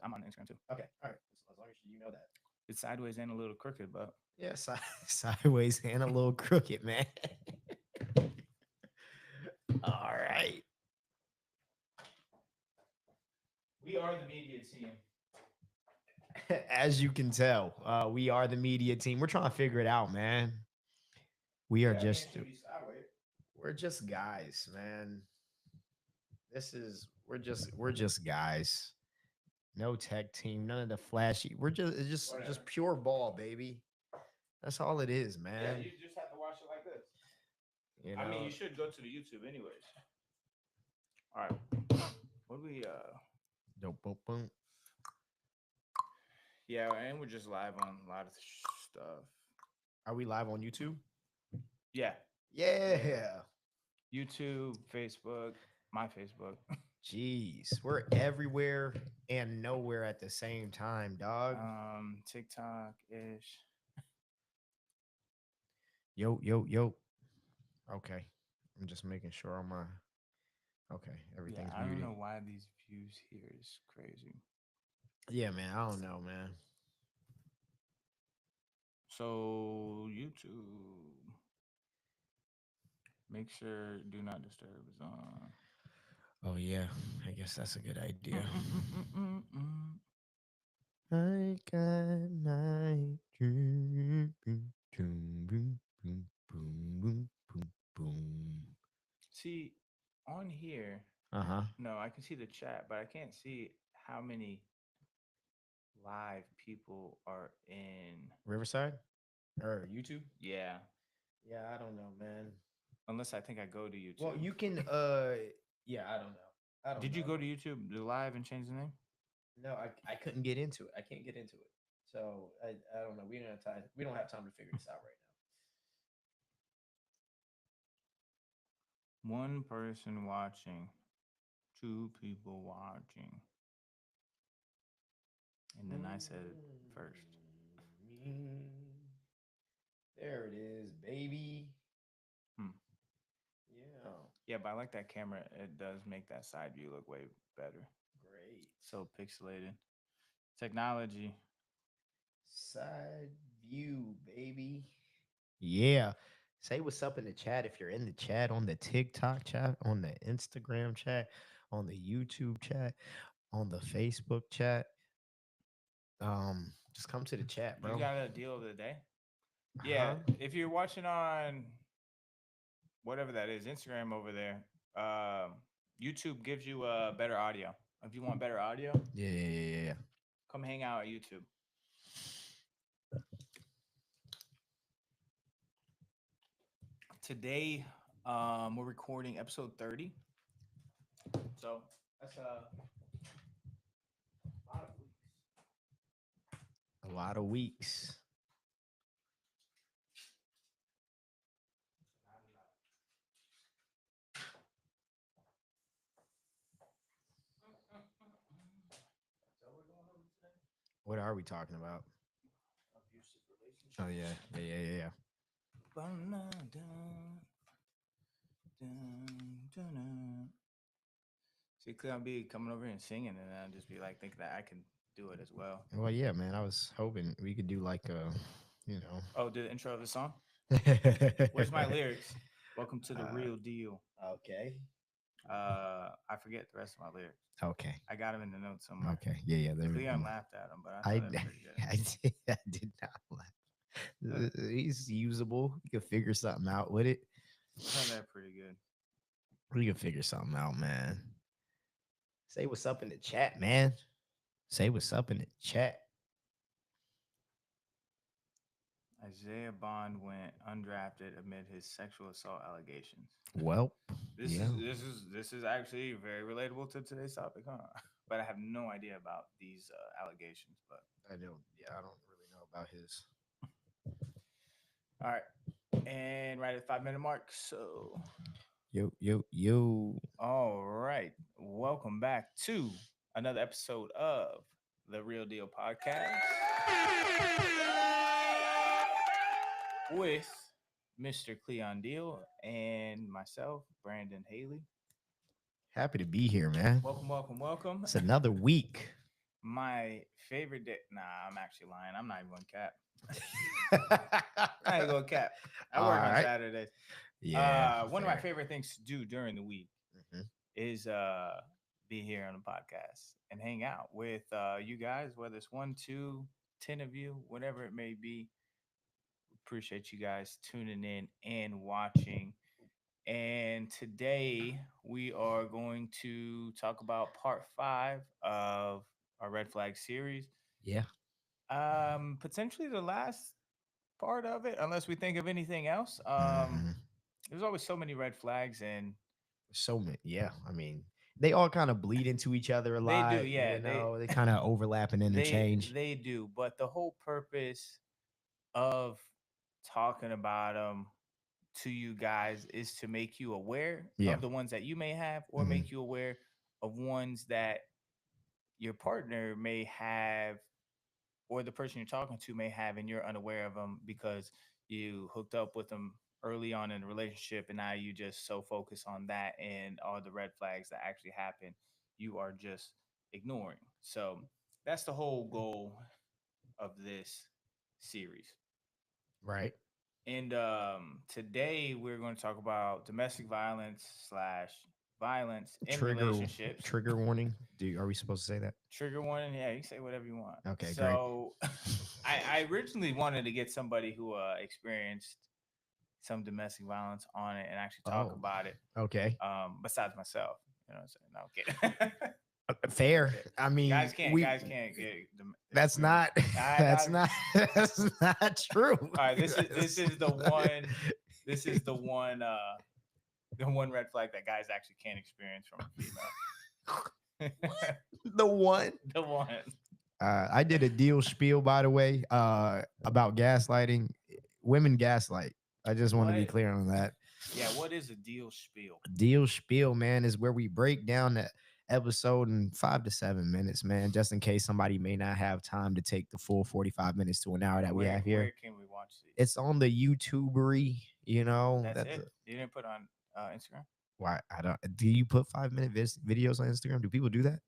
I'm on Instagram too. Okay, all right. As long as you know that. It's sideways and a little crooked, but Yeah, sideways and a little crooked, man. All right. we are the media team. As you can tell, we are the media team. We're trying to figure it out, man. We are Yeah, me just and Shooty sideways. we're just guys, man. We're just guys. No tech team, none of the flashy. We're just Whatever. pure ball, baby. That's all it is, Yeah, man. you just have to watch it like this. You I mean, know. you should go to the YouTube anyways. All right. What do we Dope, boom, boom. Yeah, and we're just live on a lot of stuff. Are we live on YouTube? Yeah. Yeah. YouTube, Facebook, my Facebook. Jeez, we're everywhere and nowhere at the same time, dog. TikTok ish. Yo, yo, yo. Okay. I'm just making sure on my. Okay, Yeah, everything's I don't muted. know why these views here is crazy. Yeah, man. I don't know, man. So YouTube, make sure do not disturb is on. Oh yeah, I guess that's a good idea. Mm. I got night dream, boom, boom, boom, boom, boom, boom, boom, boom. See, on here, Uh huh. no, I can see the chat, but I can't see how many live people are in. Riverside or YouTube? Yeah, Yeah, I don't know, man. unless I think I go to Well, YouTube. you can. Yeah, I don't know. I don't Did you know. go to YouTube, the live, and change the name? No, I couldn't get into it. I can't get into it. So I don't know. We don't have time. We don't have time to figure this out right One person watching, two people watching. And now. then I said it first. There it is, baby. Hmm. Yeah, Yeah, but I like that camera. It does make that side view look way better. great. So pixelated. Technology. Side view, baby. Yeah. Say what's up in the chat if you're in the chat, on the TikTok chat, on the Instagram chat, on the YouTube chat, on the Facebook chat. Just come to the chat, You bro. got a deal of the day? Yeah, Huh? if you're watching on whatever that is, Instagram over there, YouTube gives you better audio. If you want better audio, Yeah, yeah, yeah, yeah. come hang out at YouTube. Today, we're recording episode 30. So that's a lot of weeks. A lot of weeks. So we're going over today. What are we talking about? Abusive Oh yeah, relationships. yeah, yeah, yeah, yeah. See, Cleon be coming over here and singing, and I'll just be like thinking that I can do it as well. Well, yeah, man. I was hoping we could do like you Oh, do the intro of the song? know. Where's my lyrics? Welcome to the uh, real deal. okay. I forget the rest of my lyrics. Okay. I got them in the notes somewhere. Okay. Yeah, yeah. There. Cleon laughed at them, but I I thought they were pretty good. I did not laugh. He's usable. You can figure something out with it. I thought they were pretty good. We can figure something out, man. Say what's up in the chat, man. Say what's up in the chat. Isaiah Bond went undrafted amid his sexual assault allegations. Well, This yeah. is this is this is actually very relatable to today's topic, huh? But I have no idea about these allegations. But I don't. Yeah, I don't really know about his. all right, and right at 5 minute mark. So, Yo, yo, yo. all right, welcome back to another episode of the Real Deal Podcast with Mr. Cleon Deal and myself, Brandon Haley. Happy to be here, man. Welcome, welcome, welcome. It's another week. My favorite day. Nah, I'm actually lying. I'm not even going cap. I ain't going cap. I All work on right. Saturdays. Yeah. One of my Fair. favorite things to do during the week Mhm. is be here on the podcast and hang out with you guys, whether it's one, two, 10 of you, whatever it may be. Appreciate you guys tuning in and watching. And today we are going to talk about part 5 of our red flag series. Yeah. Potentially the last part of it, unless we think of anything else. Mhm. There's always so many red flags, and So many. Yeah. I mean, they all kind of bleed into each other a they do, lot. yeah. They kind of overlap and interchange. They do. But the whole purpose of talking about them to you guys is to make you aware Yeah. of the ones that you may have, or Mhm. make you aware of ones that your partner may have, or the person you're talking to may have, and you're unaware of them because you hooked up with them early on in the relationship, and now you just so focused on that, and all the red flags that actually happen you are just ignoring. So that's the whole goal of this series. Right. And today we're going to talk about domestic violence slash violence in Trigger relationships. trigger warning. Are we supposed to say that? Trigger warning, yeah, you can say whatever you want. Okay, great. So I originally wanted to get somebody who experienced some domestic violence on it and actually talk Oh, about it. okay. Besides myself, you know what I'm saying? No, I'm kidding. Fair. I mean, Guys can't get that's experience. not that's not that's not true. All right, this is the one. This is the one red flag that guys actually can't experience from a female. The one. The one. I did a deal spiel, by the way, about gaslighting. Women gaslight. I just want to be What? clear on that. Yeah, what is a deal spiel? Deal spiel, man, is where we break down the episode in 5 to 7 minutes, man, just in case somebody may not have time to take the full 45 minutes to an hour that we have Where here. can we watch these? It's on the YouTubery, That's That's it. You didn't put on Instagram? why I don't. Do you put 5 minute videos on Instagram? Do people do that?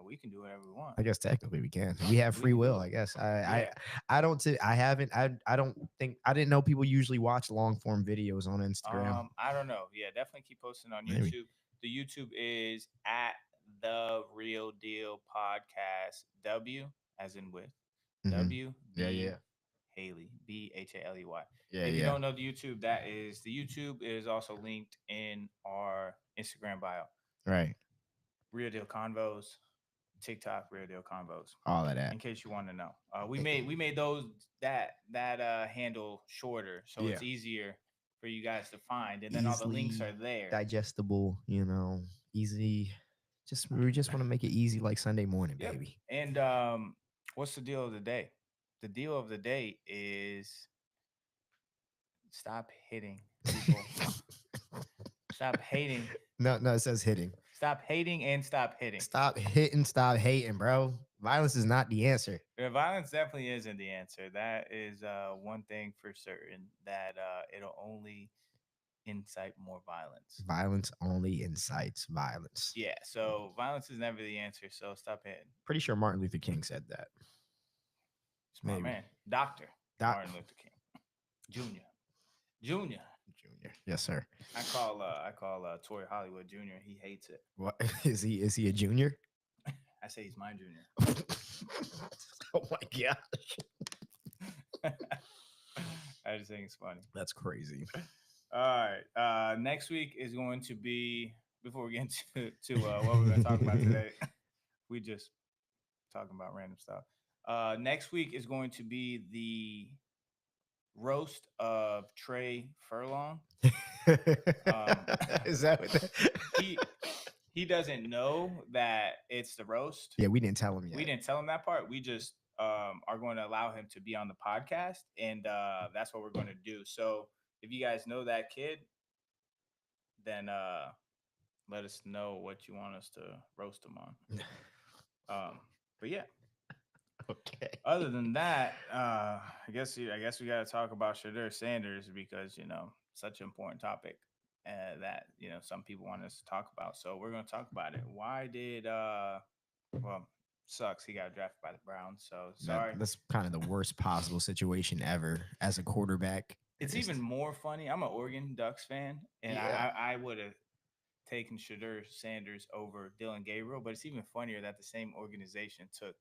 We can do whatever we want. I guess technically we can. We have We free can do will. it. I guess. Yeah. I don't. I haven't. I don't think. I didn't know people usually watch long form videos on Instagram. I don't know. Yeah, definitely keep posting on Maybe. YouTube. The YouTube is at the Real Deal Podcast. W as in with Mhm. W Yeah. B Yeah. Haley, BHALEY. Yeah. If you Yeah. don't know the YouTube, that is the YouTube is also linked in our Instagram bio. Right. Real Deal Convos, TikTok, Real Deal Convos. All of that. In case you want to know, we made those that handle shorter, so Yeah. it's easier for you guys to find, and then all the links are there. Digestible. Easy. We just want to make it easy, like Sunday morning, Yep. baby. And what's the deal of the day? The deal of the day is stop hitting people. Stop hating. No, it says hitting. Stop hating and stop hitting. Stop hitting. Stop hating, bro. Violence is not the answer. Yeah, violence definitely isn't the answer. That is one thing for certain, that it'll only incite more violence. Violence only incites violence. Yeah, so violence is never the answer. So stop hitting. Pretty sure Martin Luther King said that. Smart Maybe. man, Doctor Martin Luther King, Junior. Junior. Yes, sir. I call Tori Hollywood Junior. He hates it. What is he? Is he a junior? I say he's my junior. Oh my gosh. I just think it's funny. That's crazy. All right. Next week is going to be, before we get to what we're going to talk about today. We just talking about random stuff. Next week is going to be the roast of Trey Furlong. Is that what he doesn't know that it's the roast? Yeah, we didn't tell him yet. We didn't tell him that part. We just are going to allow him to be on the podcast, and that's what we're going to do. So if you guys know that kid, then let us know what you want us to roast him on. But yeah. Okay. Other than that, I guess we got to talk about Shedeur Sanders, because such an important topic that some people want us to talk about. So we're going to talk about it. Why did sucks. He got drafted by the Browns. So That sorry. that's kind of the worst possible situation ever as a quarterback. It's It's- even more funny. I'm an Oregon Ducks fan, and yeah. I would have taken Shadur Sanders over Dylan Gabriel, but it's even funnier that the same organization took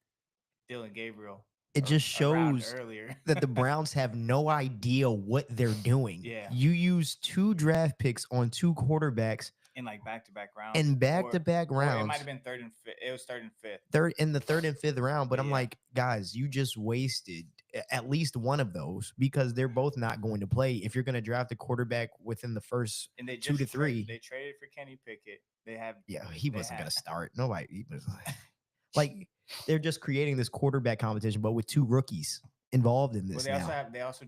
Dylan Gabriel It just around shows earlier. that the Browns have no idea what they're doing. Yeah. You use 2 draft picks on 2 quarterbacks in like back-to-back rounds. in back-to-back Or it rounds. might have been third and fifth. It was third and fifth. Third in the third and fifth round, but I'm Yeah. like, guys, you just wasted at least one of those because they're both not going to play. If you're going to draft a quarterback within the first And they 2 to just 3, they traded for Kenny Pickett. They have yeah, he they wasn't going have- to start. Nobody, he was like they're just creating this quarterback competition, but with 2 rookies involved in Well, this they now. also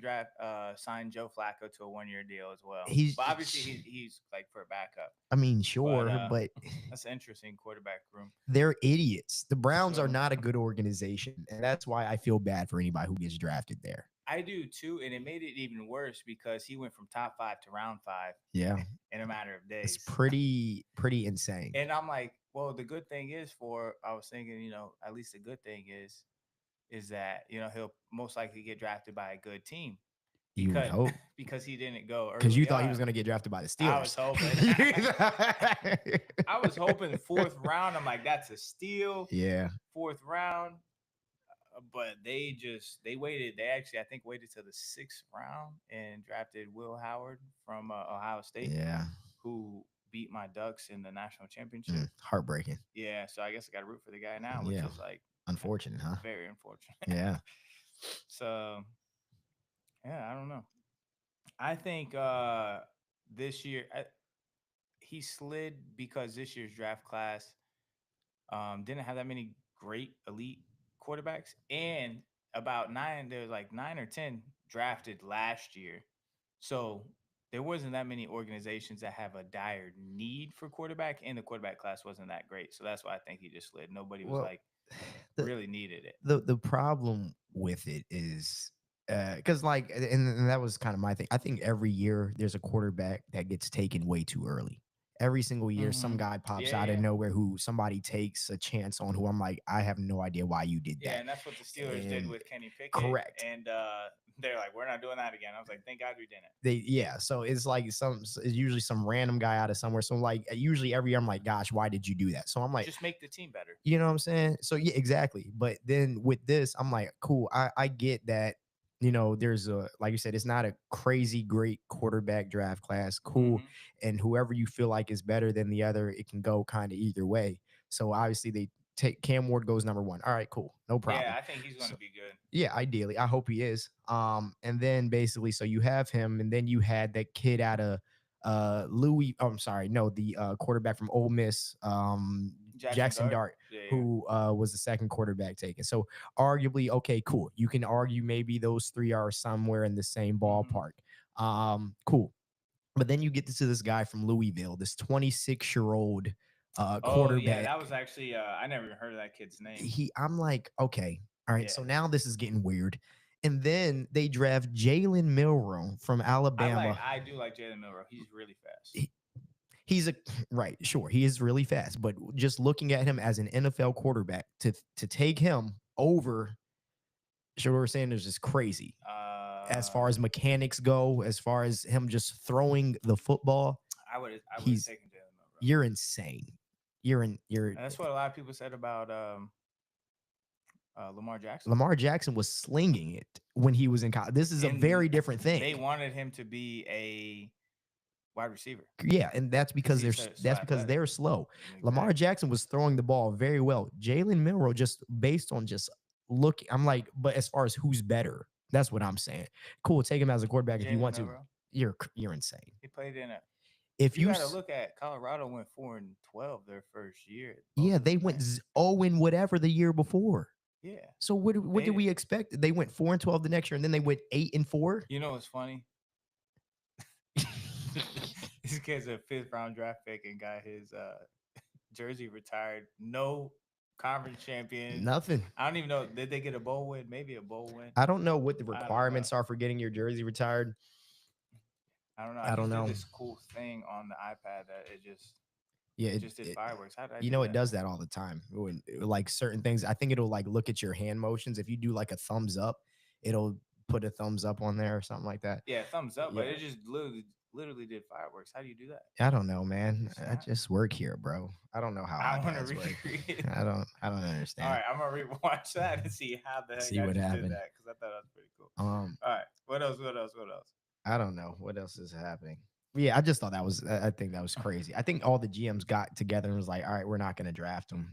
signed Joe Flacco to a 1-year deal as well. He's- but obviously he's like for a backup. I mean, sure, but That's an interesting quarterback room. they're idiots. The Browns are So- not a good organization, and that's why I feel bad for anybody who gets drafted there. I do too, and it made it even worse because he went from top 5 to round 5 Yeah, in a matter of days. it's pretty insane. And I'm like, well, the good thing is I was thinking, at least the good thing is that, he'll most likely get drafted by a good team. You would hope. Because he didn't go Because you early thought he on. was going to get drafted by the Steelers. I was hoping. I was hoping 4th round. I'm like, that's a steal. Yeah. 4th round. But they waited. They actually, I think, waited till the 6th round and drafted Will Howard from Ohio State. Yeah. Who beat my Ducks in the national championship. Heartbreaking. Yeah. So I guess I got to root for the guy now, which is like unfortunate, huh? Very unfortunate. Yeah. So, yeah, I don't know. I think this year he slid because this year's draft class didn't have that many great elite quarterbacks, and there's like 9 or 10 drafted last year. So there wasn't that many organizations that have a dire need for quarterback, and the quarterback class wasn't that great. So that's why I think he just slid. Nobody was really needed it. The problem with it is because and that was kind of my thing. I think every year there's a quarterback that gets taken way too early. Every single year, some guy pops out of nowhere who somebody takes a chance on. Who I'm like, I have no idea why you did that. Yeah, and that's what the Steelers did with Kenny Pickett. Correct. And they're like, we're not doing that again. I was like, thank God we didn't. So it's like it's usually some random guy out of somewhere. So like usually every year I'm like, gosh, why did you do that? So I'm like, just make the team better. You know what I'm saying? So yeah, exactly. But then with this, I'm like, cool. I get that. There's like you said, it's not a crazy great quarterback draft class. Cool. Mm-hmm. And whoever you feel like is better than the other, it can go kind of either way. So obviously they take Cam Ward goes number 1. All right, cool. No problem. Yeah, I think he's going to be good. Yeah, ideally. I hope he is. And then basically, so you have him, and then you had that kid out of the quarterback from Ole Miss, Jackson Dart, who was the second quarterback taken. So arguably, okay, cool. You can argue maybe those 3 are somewhere in the same ballpark. Cool. But then you get to this guy from Louisville, this 26-year-old quarterback. Oh, yeah, that was actually I never even heard of that kid's name. I'm like, okay, all right. Yeah. So now this is getting weird. And then they draft Jalen Milroe from Alabama. I do like Jalen Milroe. He's really fast. He's right, sure. He is really fast, but just looking at him as an NFL quarterback to take him over Shedeur Sanders is crazy. As far as mechanics go, as far as him just throwing the football, I would have taken Jalen Milroe. You're insane. And that's what a lot of people said about Lamar Jackson. Lamar Jackson was slinging it when he was in college. This is a very different thing. They wanted him to be a wide receiver. Yeah, and that's because they're slow. Exactly. Lamar Jackson was throwing the ball very well. Jalen Milroe, just based on just looking, I'm like, but as far as who's better, that's what I'm saying. Cool, take him as a quarterback if you want to. You're insane. He played in it. If you got to look at Colorado went 4-12 their first year. Yeah, they went 0 whatever the year before. Yeah. So what did we expect? They went 4-12 the next year, and then they went 8-4. You know what's funny? This kid's a 5th round draft pick and got his jersey retired. No conference champion. Nothing. I don't even know. Did they get a bowl win? Maybe a bowl win. I don't know what the requirements are for getting your jersey retired. I don't know. I don't know. This cool thing on the iPad that it just. Yeah, It just did fireworks. How did I you do know, it that? does that all the time. When like certain things, I think it'll like look at your hand motions. If you do like a thumbs up, it'll put a thumbs up on there or something like that. Yeah, thumbs up, but Yeah. it just literally did fireworks. How do you do that? I don't know, man. I Snap. just work here, bro. I don't know how I want to iPads work. reread it. I don't All understand. right, I'm gonna rewatch that and see how the heck See I what just did happened. that because I thought that was pretty cool. Um, All right, what else? What else? What else? I don't know what else is happening. Yeah, I just thought that was. I think that was crazy. I think all the GMs got together and was like, "All right, we're not going to draft him."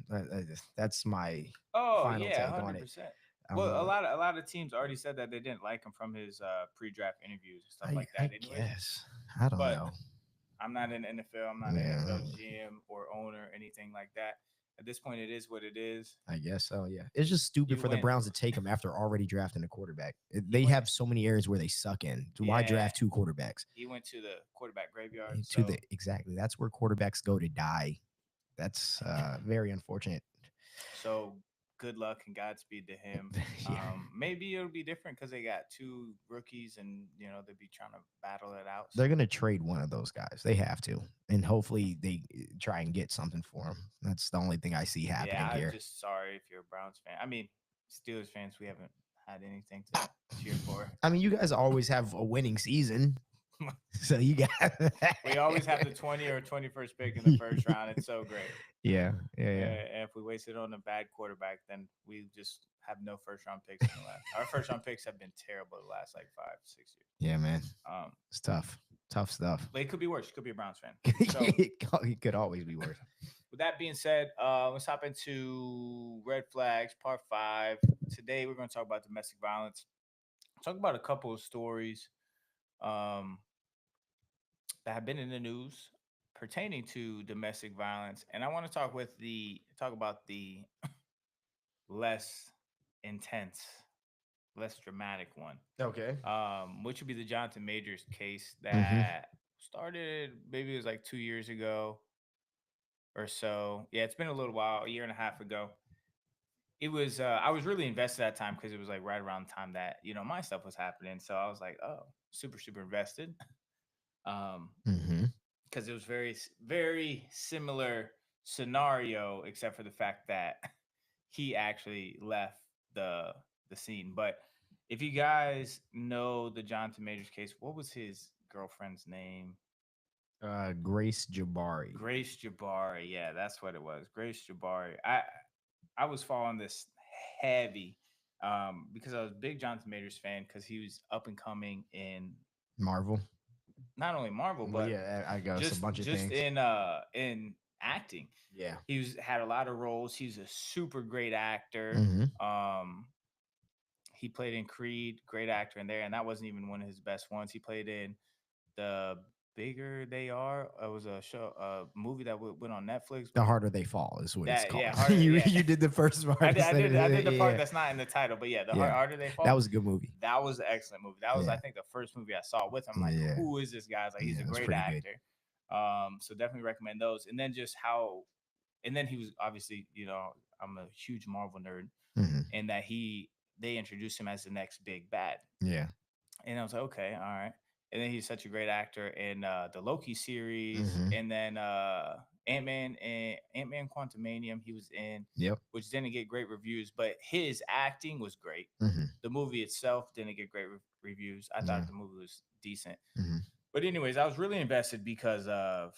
That's my Oh final yeah, take on it. 100%. Well, Um, a lot of teams already said that they didn't like him from his pre-draft interviews and stuff like I that, anyways. guess I don't But know. I'm not in the NFL. I'm not an Yeah, NFL GM or owner, anything like that. At this point, it is what it is. I guess so. Yeah, it's just stupid You for the went, Browns to take him after already drafting a quarterback. he They went, have so many areas where they suck in. Why yeah, draft two quarterbacks? he went to the quarterback graveyard. To So the exactly. That's where quarterbacks go to die. That's very unfortunate. So good luck and Godspeed to him. Yeah. Maybe it'll be different because they got two rookies and they'll be trying to battle it out. They're So gonna trade one of those guys. They have to, and hopefully they try and get something for him. That's the only thing I see happening yeah, I'm here. just sorry if you're a Browns fan. I mean, Steelers fans, we haven't had anything to cheer for. I mean, you guys always have a winning season, so you got. We always have the 20 or 21st pick in the first round. It's so great. Yeah, yeah, yeah. And if we waste it on a bad quarterback, then we just have no first round picks in the last. Our first round picks have been terrible the last like 5, 6 years. Yeah, man. Um, It's tough stuff. but it could be worse. You could be a Browns fan. So It could always be worse. with that being said, let's hop into red flags, part 5. Today we're going to talk about domestic violence. Talk about a couple of stories um, that have been in the news pertaining to domestic violence, and I want to talk about the less intense, less dramatic one, Okay. which would be the Jonathan Majors case Mm-hmm. that started maybe it was like 2 years ago or so. Yeah, it's been a little while, a year and a half ago. It was I was really invested that time because it was like right around the time that my stuff was happening. So I was like, oh, super invested. Um, Mm-hmm. because it was very similar scenario, except for the fact that he actually left the scene. But if you guys know the Jonathan Majors case, what was his girlfriend's name? Grace Jabari. Grace Jabari. Yeah, that's what it was. Grace Jabari. I was following this heavy because I was a big Jonathan Majors fan because he was up and coming in Marvel. not only Marvel Well, but yeah, I guess a bunch of just things. in acting. Yeah. Had a lot of roles. He's a super great actor. Mm-hmm. He played in Creed, great actor in there, and that wasn't even one of his best ones. He played in The Bigger They Are. It was a movie that went on Netflix. The Harder They Fall is what it's That called. harder, You did the first part. I did the part Yeah. that's not in the title, but yeah, Yeah. Harder They Fall. That was a good movie. That was an excellent movie. That was, Yeah. I think, the first movie I saw with him. I'm like, Yeah. who is this guy? I was like, he's Yeah, a it was great pretty good. actor. So definitely recommend those. And then just how, and then he was obviously, I'm a huge Marvel nerd, Mm-hmm. and that they introduced him as the next big bad. Yeah. And I was like, okay, all right. And then he's such a great actor in the Loki series, Mhm. and then Ant-Man Quantumanium he was in, Yep. which didn't get great reviews, but his acting was great. Mhm. The movie itself didn't get great reviews. I Yeah. thought the movie was decent. Mhm. But anyways, I was really invested because of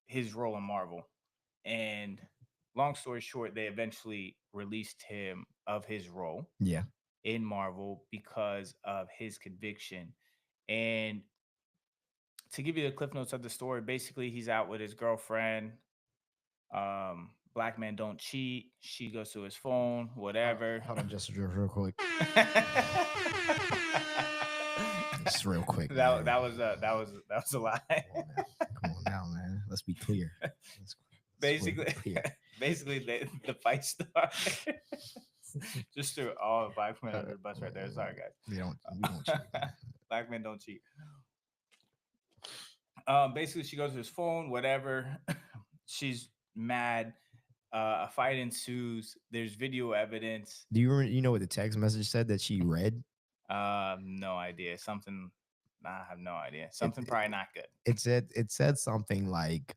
his role in Marvel. And long story short, they eventually released him of his role Yeah. in Marvel because of his conviction. And to give you the cliff notes of the story, basically he's out with his girlfriend. Black men don't cheat. She goes to his phone, whatever. Hold on, just real quick. Just real quick. That was a lie. Come on now, man. Let's be clear. Basically, the fight started. Just threw all black men under the bus right there. Sorry, guys. We don't cheat. Black men don't cheat. Basically, she goes to his phone, whatever. She's mad. A fight ensues. There's video evidence. Do you know what the text message said that she read? No idea. I have no idea. Something probably not good. It said something like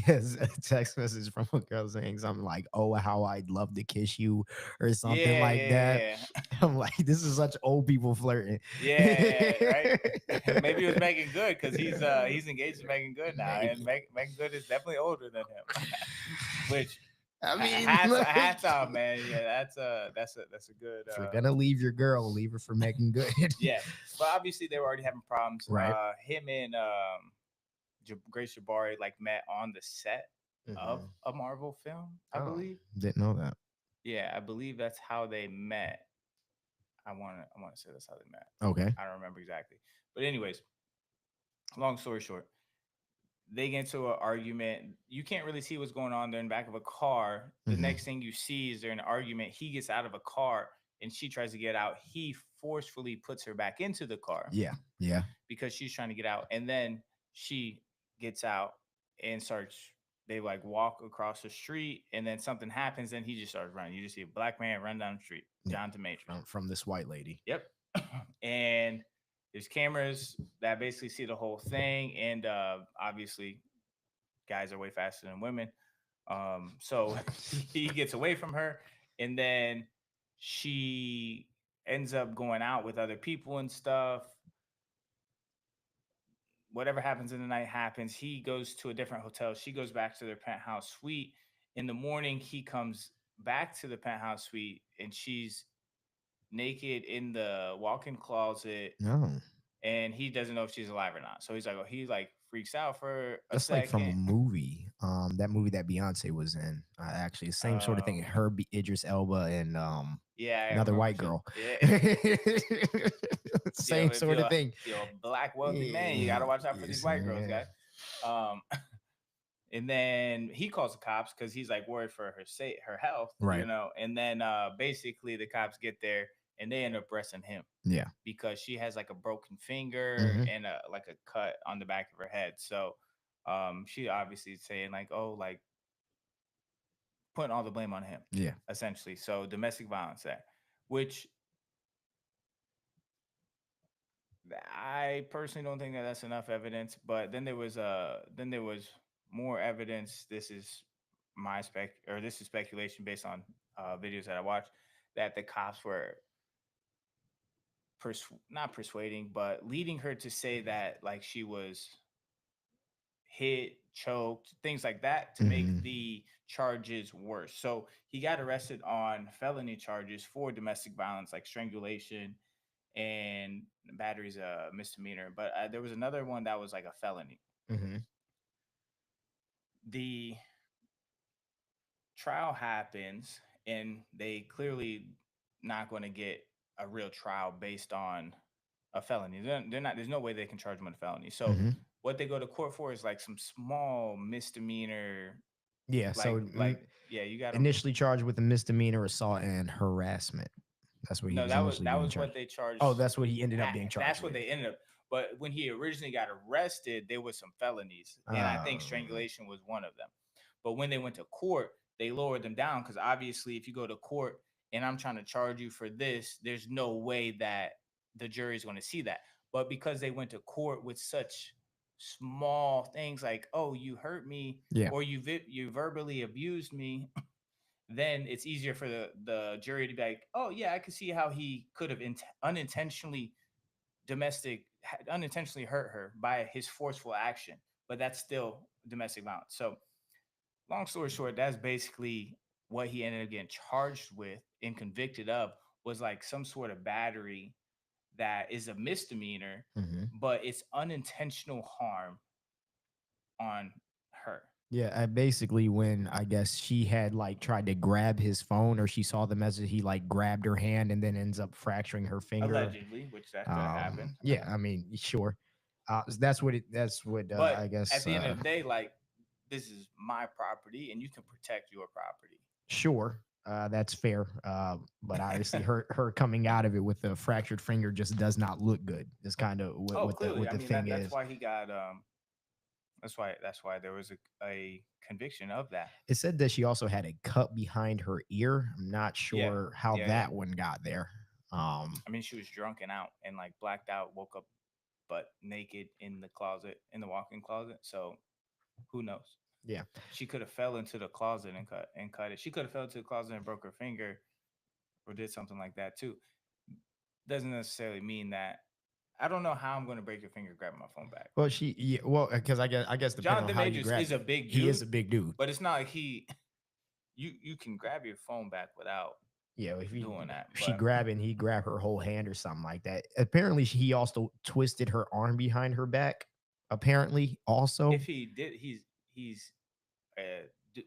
Yes, a text message from a girl saying something like, "Oh, how I'd love to kiss you," or something Yeah, like yeah, that. yeah, yeah. I'm like, this is such old people flirting. Yeah, yeah, right. Maybe it was Megan Good because he's engaged to Megan Good now, and Maybe. Megan Good is definitely older than him. Which I mean, hats like, off, man. Yeah, that's a good if you're gonna leave your girl, leave her for making good. yeah. But obviously they were already having problems. Right. Him and Grace Jabari like met on the set of Hmm. a Marvel film, I Oh, believe. didn't know that. Yeah, I believe that's how they met. I want to say that's how they met. Okay. I don't remember exactly. But anyways, long story short, they get into an argument. You can't really see what's going on. They're in the back of a car. The Hmm. next thing you see is they're in an argument. He gets out of a car and she tries to get out. He forcefully puts her back into the car Yeah. Yeah. because she's trying to get out. And then she gets out and starts, they like walk across the street and then something happens and he just starts running. You just see a black man run down the street. Yeah. Jonathan Majors. From this white lady. Yep. And there's cameras that basically see the whole thing. And obviously, guys are way faster than women. So he gets away from her, and then she ends up going out with other people and stuff. Whatever happens in the night happens. He goes to a different hotel. She goes back to their penthouse suite. In the morning, he comes back to the penthouse suite, and she's naked in the walk-in closet, No. and he doesn't know if she's alive or not. So he's like, oh, he like freaks out for a That's like from a second. movie. That movie that Beyonce was in. Actually, same sort of thing. Um, Her, Idris Elba, and yeah, I another remember. white girl. Yeah, Same if sort of thing. you're a black wealthy man, you Yeah, gotta watch out for these yes, white girls, yeah. guys. Um, and then he calls the cops because he's like worried for her health, Right. And then basically the cops get there and they end up arresting him Yeah. because she has like a broken finger Hmm. and a like a cut on the back of her head. So she obviously is saying like, oh, like putting all the blame on him, Yeah. essentially. So domestic violence there, which I personally don't think that that's enough evidence. But then there was more evidence. This is this is speculation based on videos that I watched, that the cops were not persuading, but leading her to say that like she was hit, choked, things like that to make Hmm. the charges worse. So he got arrested on felony charges for domestic violence, like strangulation and battery's a misdemeanor. But there was another one that was like a felony. Hmm. The trial happens, and they clearly not going to get a real trial based on a felony. They're not. There's no way they can charge them with a felony. So Hmm. what they go to court for is like some small misdemeanor, Yeah. So like yeah, you got them. initially charged with a misdemeanor assault and harassment. That's what he No, was that was initially that being was what charged. they charged. Oh, that's what he ended up being charged That's what with. they ended up. But when he originally got arrested, there was some felonies, and I think Um, strangulation was one of them. But when they went to court, they lowered them down because obviously, if you go to court and I'm trying to charge you for this, there's no way that the jury is going to see that. But because they went to court with such small things like, "Oh, you hurt me," yeah. or you verbally abused me, then it's easier for the jury to be like, oh yeah, I could see how he could have unintentionally hurt her by his forceful action, but that's still domestic violence. So long story short, that's basically what he ended up getting charged with and convicted of, was like some sort of battery that is a misdemeanor, Hmm. but it's unintentional harm on her. Yeah, basically when I guess she had like tried to grab his phone or she saw the message, he like grabbed her hand and then ends up fracturing her finger. Allegedly, which that could have happened. Yeah, I mean, sure. That's what But I at guess the end of the day, like, this is my property and you can protect your property. sure. That's fair. But obviously her coming out of it with a fractured finger just does not look good. Is kind of Oh, what clearly. I the mean, thing that's is. why he got that's why there was a conviction of that. It said that she also had a cut behind her ear. I'm not Yeah. sure how Yeah, yeah. that one got there. I mean, she was drunk and out and like blacked out, woke up butt naked in the closet, in the walk-in closet. So who knows? Yeah. She could have fell into the closet and cut it. She could have fell into the closet and broke her finger or did something like that too. Doesn't necessarily mean that. I don't know how I'm going to break your finger grabbing my phone back. Well, yeah, well, because I guess depending on Jonathan how you Majors grab is a it, big he is dude, a big dude. but it's not like he. You can grab your phone back without Yeah, if doing that. she But grab and he grab her whole hand or something like that. Apparently, he also twisted her arm behind her back. Apparently, also. if he did, he's a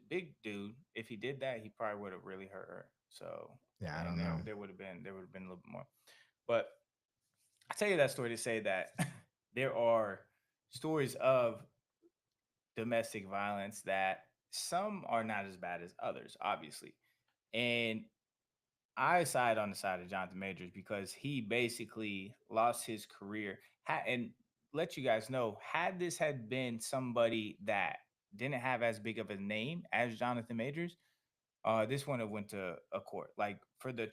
big dude. If he did that, he probably would have really hurt her. So Yeah, I and don't know. there would have been a little bit more. But I tell you that story to say that there are stories of domestic violence that some are not as bad as others, obviously. And I side on the side of Jonathan Majors because he basically lost his career. And let you guys know, had this had been somebody that didn't have as big of a name as Jonathan Majors, this one have went to a court. Like for the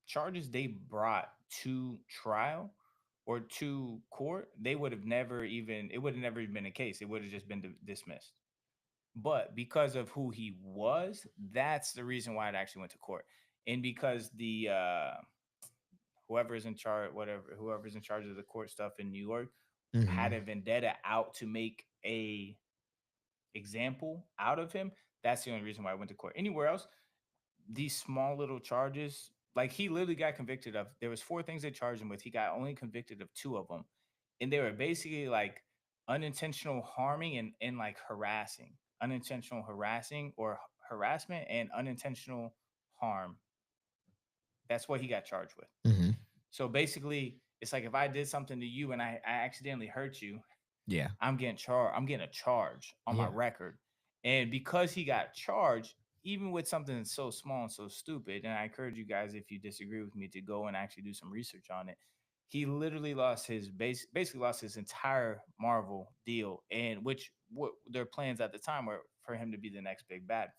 charges they brought to trial or to court, they would have never even it would have never even been a case. It would have just been dismissed. But because of who he was, that's the reason why it actually went to court. And because the whoever's in charge, whoever's in charge of the court stuff in New York had Hmm. a vendetta out to make a example out of him, that's the only reason why I went to court. Anywhere else, these small little charges, like he literally got convicted of, there was four things they charged him with. He got only convicted of two of them. And they were basically like unintentional harming and like harassing, unintentional harassing or harassment and unintentional harm. That's what he got charged with. Hmm. So basically, it's like if I did something to you and I accidentally hurt you, Yeah. I'm getting a charge on my Yeah. record. And because he got charged, even with something so small and so stupid, and I encourage you guys, if you disagree with me, to go and actually do some research on it. He literally lost his basically lost his entire Marvel deal, and which what their plans at the time were for him to be the next big bad.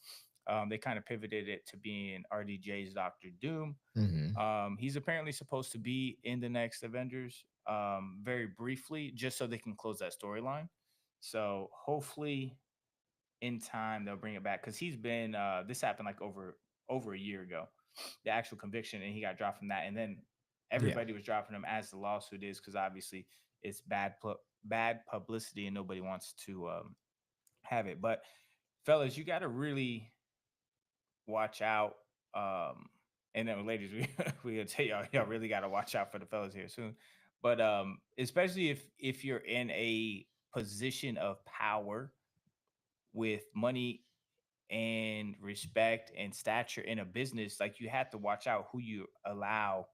They kind of pivoted it to being RDJ's Doctor Doom. Hmm. He's apparently supposed to be in the next Avengers, very briefly, just so they can close that storyline. So hopefully, in time they'll bring it back because he's been. This happened like over a year ago, the actual conviction, and he got dropped from that, and then Yeah. everybody was dropping him as the lawsuit is because obviously it's bad publicity and nobody wants to have it. But fellas, you got to really watch out. And then ladies, we gonna tell y'all really gotta watch out for the fellas here soon. But especially if you're in a position of power with money and respect and stature in a business, like you have to watch out who you allow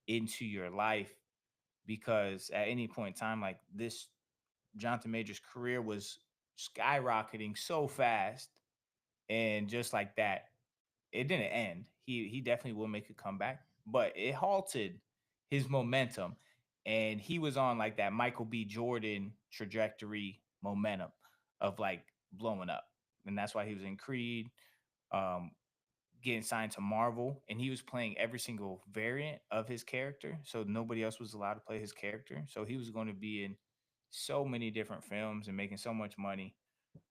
into your life because at any point in time, like this Jonathan Major's career was skyrocketing so fast, and just like that, it didn't end. He definitely will make a comeback, but it halted his momentum, and he was on like that Michael B. Jordan trajectory momentum of like blowing up, and that's why he was in Creed, um, getting signed to Marvel, and he was playing every single variant of his character, so nobody else was allowed to play his character. So he was going to be in so many different films and making so much money,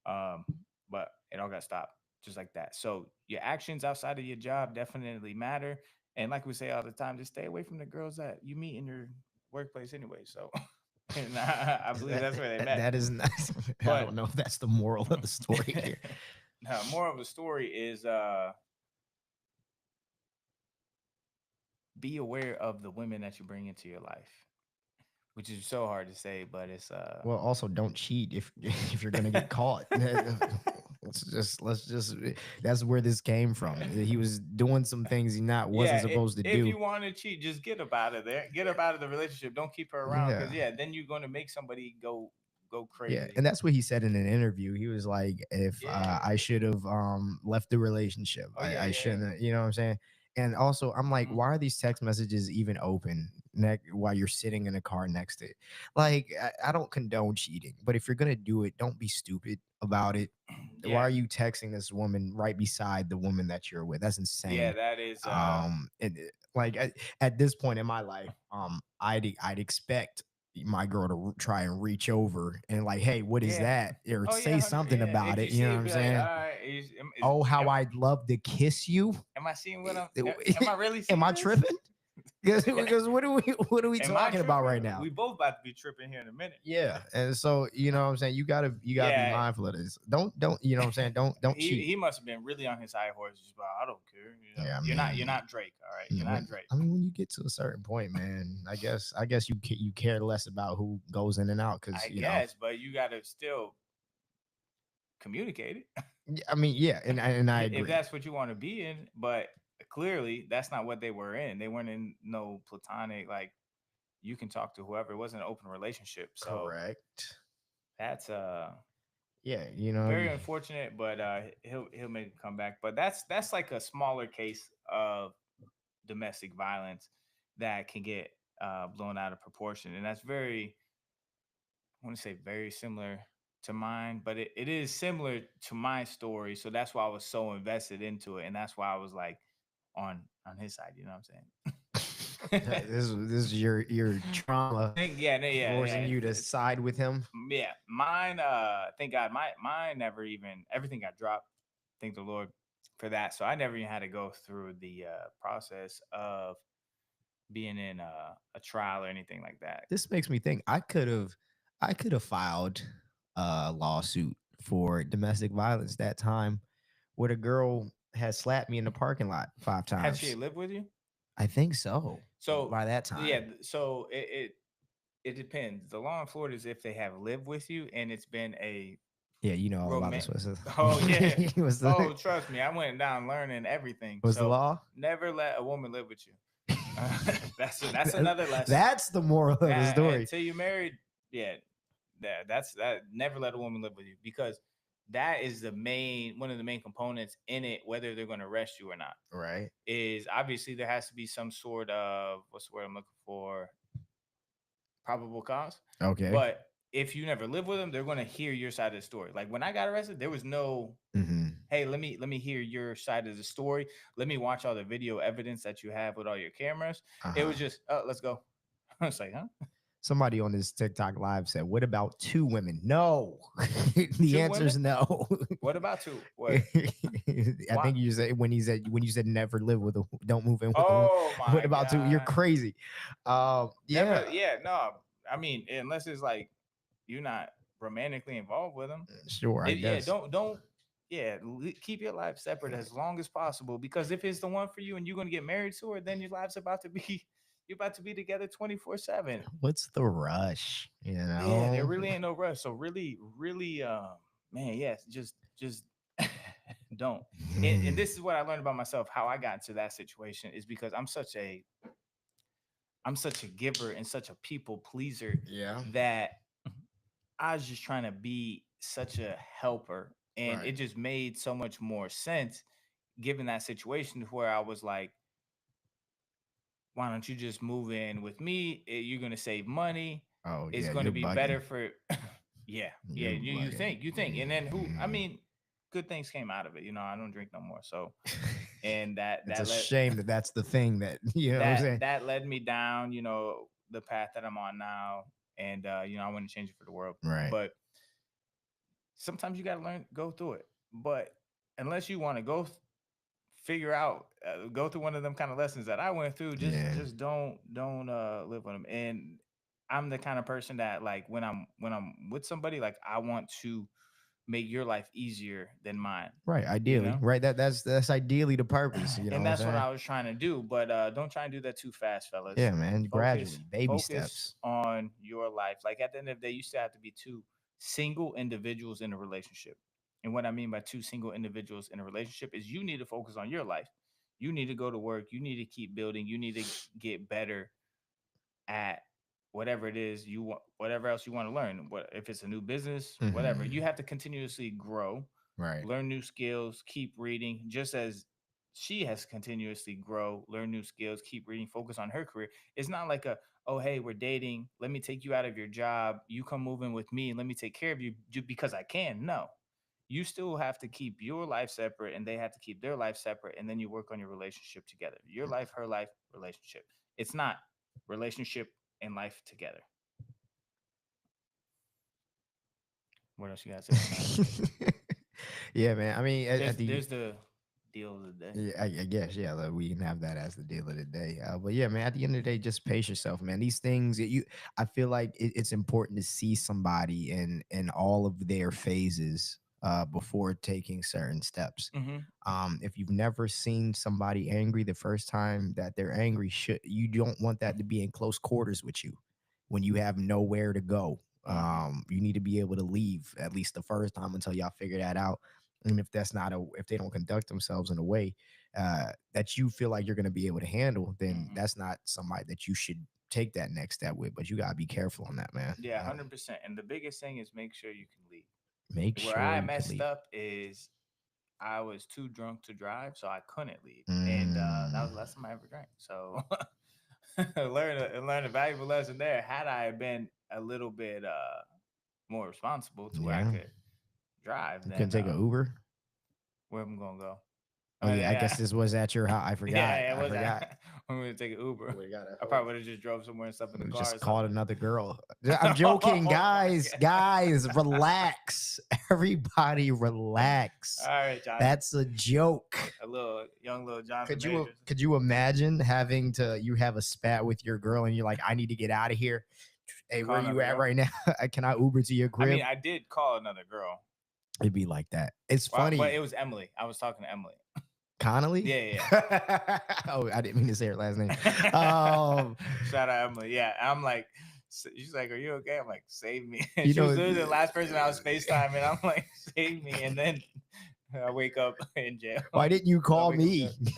um, but it all got stopped just like that. So your actions outside of your job definitely matter. And like we say all the time, just stay away from the girls that you meet in your workplace anyway. So and I believe That, that's where they that, met. that is nice. I But don't know if that's the moral of the story here. now, more of the story is be aware of the women that you bring into your life, which is so hard to say, but it's Well, also don't cheat if if you're gonna get caught. Let's just that's where this came from. He was doing some things he not wasn't yeah, supposed to if do. you want to cheat, just get up out of there. Get Yeah. up out of the relationship. Don't keep her around Yeah. because yeah, then you're going to make somebody go Yeah, crazy. and that's what he said in an interview. He was like, "If Yeah. I should have left the relationship, Oh yeah, I yeah, yeah. shouldn't." You know what I'm saying? And also, I'm like, Mhm. why are these text messages even open while you're sitting in a car next to it? Like, I don't condone cheating, but if you're gonna do it, don't be stupid about it. Why Yeah, are you texting this woman right beside the woman that you're with? That's yeah. insane. That is Like at this point in my life, I'd expect my girl to try and reach over and like, hey, what is Yeah. that? Or Oh yeah, say 100. something Yeah. about If you it. You see know what it, I'm be like, all saying? right, Oh, how am, I'd love to kiss you. am I seeing what I'm? Am Am I really I seeing this? tripping? Because what are we Am I talking about right tripping? now? We both about to be tripping here in a minute. Yeah. And so, you know what I'm saying? You gotta be Yeah. mindful of this. Don't, you know what I'm saying? Don't cheat. He must have been really on his high horse. Just about, I don't care. You know, Yeah, I you're mean, not Drake. All right, you're not Drake. when you get to a certain point, man, I guess you care less about who goes in and out because I guess, but you got to still communicate it. I mean, yeah, and I If agree. that's what you want to be in. But clearly, that's not what they were in. They weren't in no platonic, like, you can talk to whoever. It wasn't an open relationship. So Correct. that's Yeah, very unfortunate. But he'll make a comeback. But that's like a smaller case of domestic violence that can get blown out of proportion, and that's very, I want to say, very similar to mine, but it is similar to my story. So that's why I was so invested into it, and that's why I was like on his side. You know what I'm saying? this is your trauma Yeah, forcing yeah, you to side with him. yeah. Mine, thank God, mine never even, everything got dropped. Thank the Lord for that. So I never even had to go through the process of being in a trial or anything like that. This makes me think I could have filed a lawsuit for domestic violence that time where the girl had slapped me in the parking lot 5 Had she times. lived with you? I think so. So By that yeah, time. so it depends. The law in Florida is if they have lived with you and it's been a Yeah, you know all about this. romantic. Oh yeah. Was Oh, the trust me, I went down learning everything. was the So law? never let a woman live with you. That's another lesson. That's the moral of the story. Until you're married, yeah, that never let a woman live with you, because that is the main, one of the main components in it, whether they're going to arrest you or not. Right. Is obviously there has to be some sort of, what's the word I'm looking for, probable cause. Okay. But if you never live with them, they're going to hear your side of the story. Like when I got arrested, there was no, Hmm. hey, let me hear your side of the story. Let me watch all the video evidence that you have with all your cameras. It Uh-huh. was just, oh, let's go. I was like, huh? Somebody on this TikTok live said, "What about two women?" No, the Two answer is women? no. What about two? What? I Why? think you said when you said never live with a, don't move in with a woman. Oh What my about two? You're God. crazy. Yeah, Never, yeah, no. I mean, unless it's like you're not romantically involved with them. sure, I Yeah, guess. don't yeah, keep your life separate as long as possible, because if it's the one for you and you're going to get married to her, then your life's about to be you're about to be together 24/7. What's the rush? You Yeah, there know. really ain't no rush. So really man, yes, just don't. And this is what I learned about myself, how I got into that situation is because I'm such a giver and such a people pleaser Yeah. that I was just trying to be such a helper. And Right. it just made so much more sense given that situation where I was like, why don't you just move in with me? You're gonna save money. Oh It's yeah, gonna you're be bugging. better for yeah, yeah. You're You bugging. think. And then who, I Mhm. mean, good things came out of it. You know, I don't drink no more. So and that It's a that led shame that that's the thing that you know what I'm saying. that led me down, the path that I'm on now. And I want to change it for the world. Right. But sometimes you got to learn, go through it. But unless you want to figure out, go through one of them kind of lessons that I went through, Yeah. just don't live with them. And I'm the kind of person that, like, when I'm with somebody, like, I want to make your life easier than mine, Right. you Ideally. know. Right. That's ideally the purpose. You know And what I'm that's what saying? I was trying to do. But don't try and do that too fast, fellas. Yeah, man. Focus, Gradually, baby focus steps. on your life. Like at the end of the day, you still have to be two single individuals in a relationship. And what I mean by two single individuals in a relationship is you need to focus on your life. You need to go to work. You need to keep building. You need to get better at whatever it is you want, whatever else you want to learn. What if it's a new business, whatever. You Hmm. have to continuously grow, Right. learn new skills, keep reading, just as she has continuously grow, learn new skills, keep reading, focus on her career. It's not like a, oh hey, we're dating, let me take you out of your job, you come move in with me and let me take care of you because I can. No, you still have to keep your life separate and they have to keep their life separate, and then you work on your relationship together. Your life, her life, relationship. It's not relationship and life together. What else you gotta say on that? Yeah, man. I mean, at the There's the deal of the day. yeah, I guess, yeah, like, we can have that as the deal of the day. But yeah, man, at the end of the day, just pace yourself, man. These things that I feel like it's important to see somebody in all of their phases before taking certain steps. Hmm. If you've never seen somebody angry the first time that they're angry, you don't want that to be in close quarters with you when you have nowhere to go. Hmm. You need to be able to leave at least the first time until y'all figure that out. And if that's not if they don't conduct themselves in a way that you feel like you're going to be able to handle, then Hmm. that's not somebody that you should take that next step with. But you got to be careful on that, man. Yeah, 100%. And the biggest thing is make sure you can leave. Make Where sure I you can messed leave. up is I was too drunk to drive, so I couldn't leave, and that Mm, was the last time I ever drank. So learn a valuable lesson there. Had I been a little bit more responsible to where I yeah. could drive, You couldn't then take an Uber. where am I gonna go? Oh yeah, I guess Yeah, this was at your house. I forgot. yeah, it I was. forgot. I'm gonna take an Uber. We got a I whole probably would have just drove somewhere and stuff in the car or just called something. another girl. I'm joking, Oh my guys. god! Guys, relax. Everybody, All relax. right, Johnny, That's a joke. a little young little Jonathan Majors. Could you imagine having to you have a spat with your girl and you're like, I need to get out of here. Hey, where Call you another at girl. right now? Can I Uber to your I mean, crib? I did call another girl. It'd be like that. It's Well, but funny. it was Emily. I was talking to Emily. Connolly? Yeah, yeah, Oh, I didn't mean to say her last name. yeah. Um, Shout out Emily. Yeah, I'm like, she's like, "Are you okay?" I'm like, "Save me." And you she know, was literally the last person I was FaceTime, and I'm like, "Save me!" And then I wake up in jail. why didn't you I call wake up in me? jail.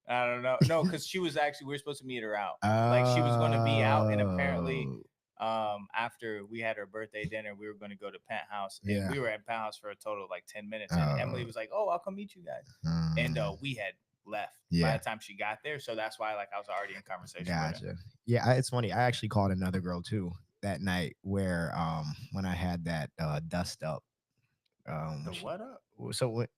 I don't know. No, because she was actually we were supposed to meet her out. Like she was going to be out, and apparently, Oh, after we had her birthday dinner, we were going to go to Penthouse, and yeah. we were at Penthouse for a total of like 10 minutes. And Emily Oh, was like, "Oh, I'll come meet you guys," and mm, we had left by yeah. the time she got there. So that's why like I was already in conversation with her. Gotcha. Yeah, it's funny. I actually called another girl too that night where when I had that dust up. The what up?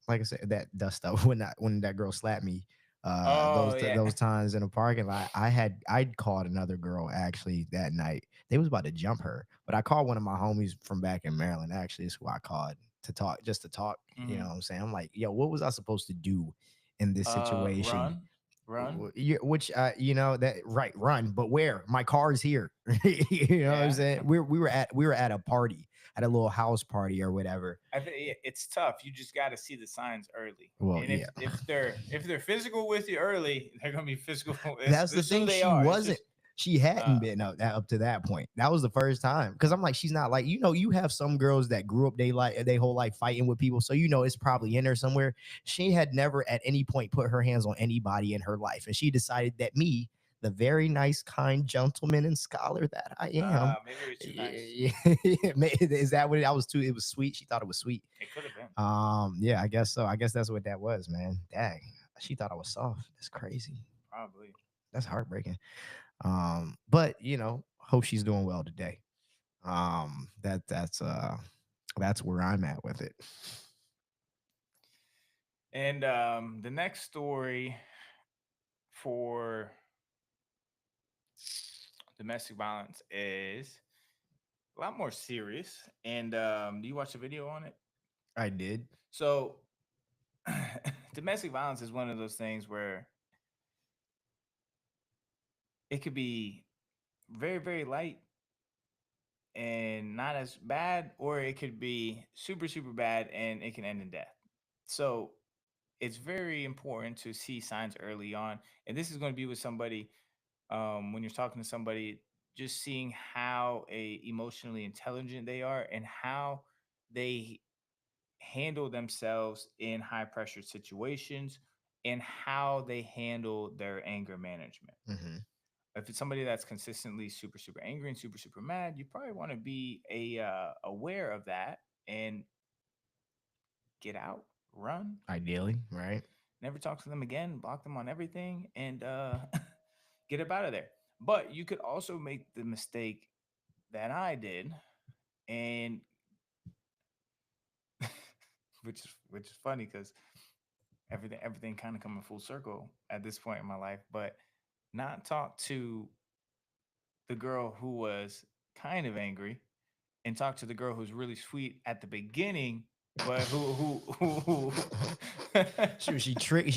Like I said, that dust up when that girl slapped me. Oh yeah. Those times in a parking lot, I'd called another girl actually that night. They was about to jump her, but I called one of my homies from back in Maryland. Actually, is who I called to talk, just to talk. You know Hmm. what I'm saying? I'm like, yo, what was I supposed to do in this situation? Run, run. Which you know that right, run, but where? My car is here. You know what I'm Yeah. saying? We were at a party, at a little house party or whatever. I think it's tough. You just got to see the signs early, Well, and yeah. if they're physical with you early, they're gonna be physical. That's the It's who thing. they She are. It's wasn't. just She hadn't uh been up to that point. That was the first time. Because I'm like, she's not like, you have some girls that grew up they whole life fighting with people. So it's probably in her somewhere. She had never at any point put her hands on anybody in her life. And she decided that me, the very nice, kind gentleman and scholar that I am. maybe it was too nice. Is that what it was too? It was sweet. She thought it was sweet. It could have been Yeah, I guess so. I guess that's what that was, man. Dang. She thought I was soft. That's crazy. probably. That's heartbreaking. But hope she's doing well today. That's where I'm at with it. And the next story for domestic violence is a lot more serious. And do you watch the video on it? I did. So domestic violence is one of those things where it could be very, very light and not as bad, or it could be super, super bad and it can end in death. So it's very important to see signs early on. And this is going to be with somebody when you're talking to somebody, just seeing how emotionally intelligent they are and how they handle themselves in high pressure situations and how they handle their anger management. Hmm. If it's somebody that's consistently super super angry and super super mad, you probably want to be aware of that and get out, run, Ideally, right? never talk to them again, block them on everything, and get up out of there. But you could also make the mistake that I did, and which is funny because everything kind of coming full circle at this point in my life, but not talk to the girl who was kind of angry and talk to the girl who's really sweet at the beginning, but who She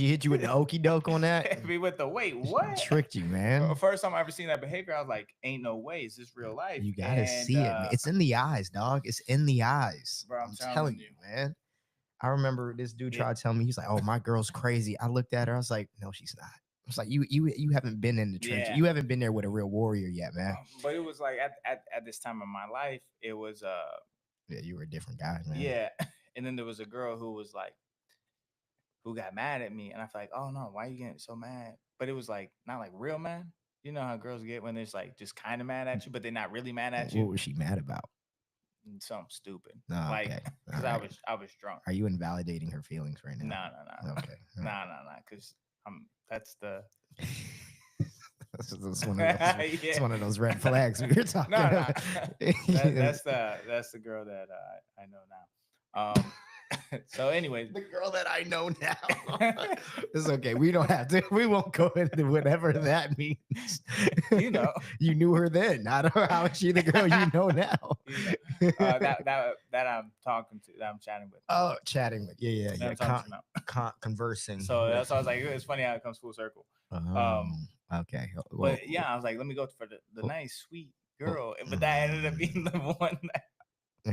hit you with the okey doke on that. hit me with the wait, She what? tricked you, man. First time I ever seen that behavior, I was like, ain't no way, is this real life? You gotta And see it, man. It's in the eyes, dog. It's in the eyes. bro, I'm I'm telling telling you. you, man. I remember this dude It- tried to tell me, he's like, "Oh, my girl's crazy." I looked at her, I was like, "No, she's not." I was like, "You haven't been in the trenches. Yeah. You haven't been there with a real warrior yet, man." But it was like at this time of my life, it was Yeah, you were a different guy, man. yeah. And then there was a girl who was like, who got mad at me, and I felt like, oh no, why are you getting so mad? But it was like not like real mad. You know how girls get when it's like just kind of mad at you, but they're not really mad at What you. was she mad about? Something stupid, No, like okay. because All I right. was drunk. Are you invalidating her feelings right No, now? no, no, Okay. no, no, no, because that's the That's one of those. It's yeah. one of those red flags we were talking No, no, about. that's the girl that I know now. So, anyways, the girl that I know now. It's okay. We don't have to. We won't go into whatever that means. you know, You knew her then. I don't know how is she the girl you know now. that I'm talking to, that I'm chatting with. Oh, chatting with. Yeah. That I'm talking to now. Conversing. So that's why I was like, it's funny how it comes full circle. Okay. Well, But yeah, I was like, let me go for the nice, sweet girl. well, But that ended up being the one that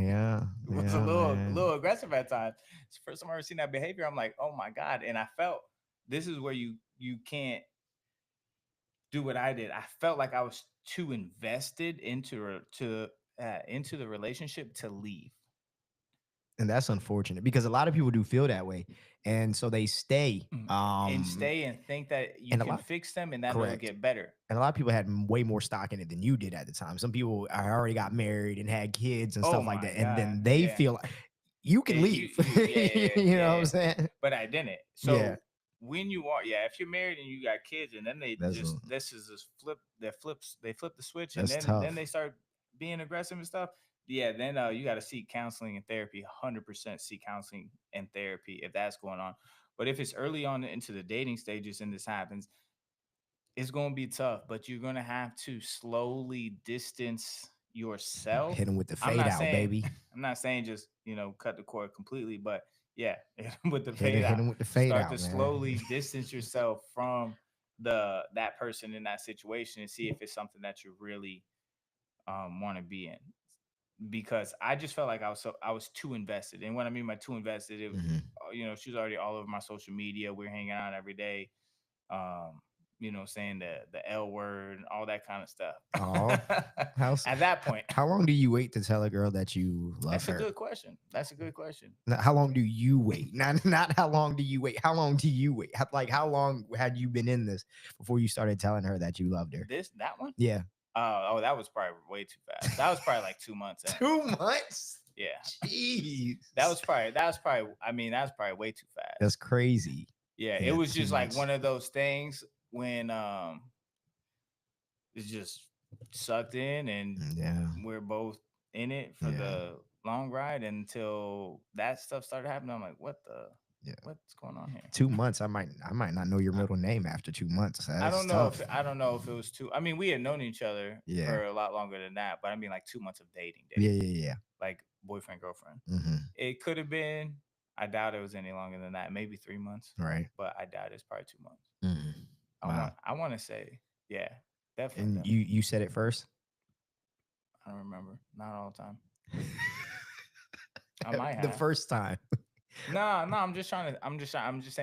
yeah. was yeah, a man. little aggressive at times. It's the first time I ever seen that behavior. I'm like, oh my God. And I felt this is where you can't do what I did. I felt like I was too invested into the relationship to leave. And that's unfortunate because a lot of people do feel that way, and so they stay. And stay and think that you and a can lot- fix them and that will correct. get better. And a lot of people had way more stock in it than you did at the time. Some people already got married and had kids and Oh stuff like my that, and then God, they yeah. feel like you can Yeah, leave. You know what I'm saying? But I didn't. So Yeah. when you are, if you're married and you got kids, and then they That's just a- this is this flip, they flip the switch, and That's then tough. they start being aggressive and stuff. Yeah, then you got to seek counseling and therapy. 100% seek counseling and therapy if that's going on. But if it's early on into the dating stages and this happens, it's going to be tough. But you're going to have to slowly distance yourself. Hit him with the I'm fade not out, saying, baby. I'm not saying just cut the cord completely, but yeah, with the Hit fade out, him with the fade start out, to man. slowly distance yourself from that person in that situation and see if it's something that you really want to be in. Because I just felt like I was too invested, and what I mean by too invested, it, Mhm. she was already all over my social media. We're hanging out every day, saying the L word and all that kind of stuff. Oh, At that point, how long do you wait to tell a girl that you love that's her? a good question. That's a good question. Now, how long do you wait? Not how long do you wait. How long do you wait? How long had you been in this before you started telling her that you loved her? That one? Yeah. Oh, that was probably way too fast. That was probably like 2 months in. 2 months? Yeah. Jeez. That was probably way too fast. That's crazy. Yeah, Yeah, it was 2 just like months. one of those things when it's just sucked in and Yeah. we're both in it for the long ride until that stuff started happening. I'm like, what's going on here? 2 months. I might not know your middle name after 2 months. I don't know if it was two. I mean, we had known each other Yeah. for a lot longer than that, but I mean like 2 months of dating. Yeah. Like boyfriend, girlfriend. Mm-hmm. It could have been. I doubt it was any longer than that. Maybe 3 months. Right. But I doubt it's probably 2 months. Mm-hmm. Wow. I want to say, yeah, definitely. And you said it first? I don't remember. Not all the time. I might have. The first time. No, I'm just saying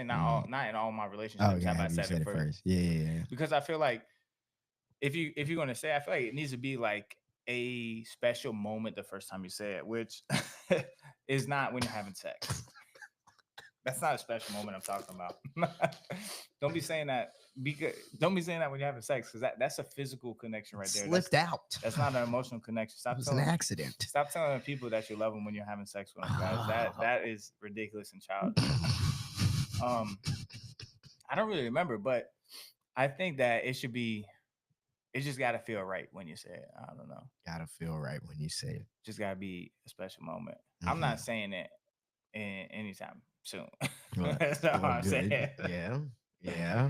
not in all my relationships. Oh, yeah, have I you said it first? Yeah. Because I feel like if you're gonna say, I feel like it needs to be like a special moment the first time you say it, which is not when you're having sex. That's not a special moment I'm talking about. Don't be saying that when you're having sex, because that's a physical connection right there. Slipped out. That's not an emotional connection. It was an accident. Stop telling people that you love them when you're having sex with them, guys. That is ridiculous and childish. I don't really remember, but I think that it just got to feel right when you say it. I don't know. Gotta feel right when you say it. Just got to be a special moment. Mm-hmm. I'm not saying it anytime soon. Well, That's all I'm good. saying. Yeah.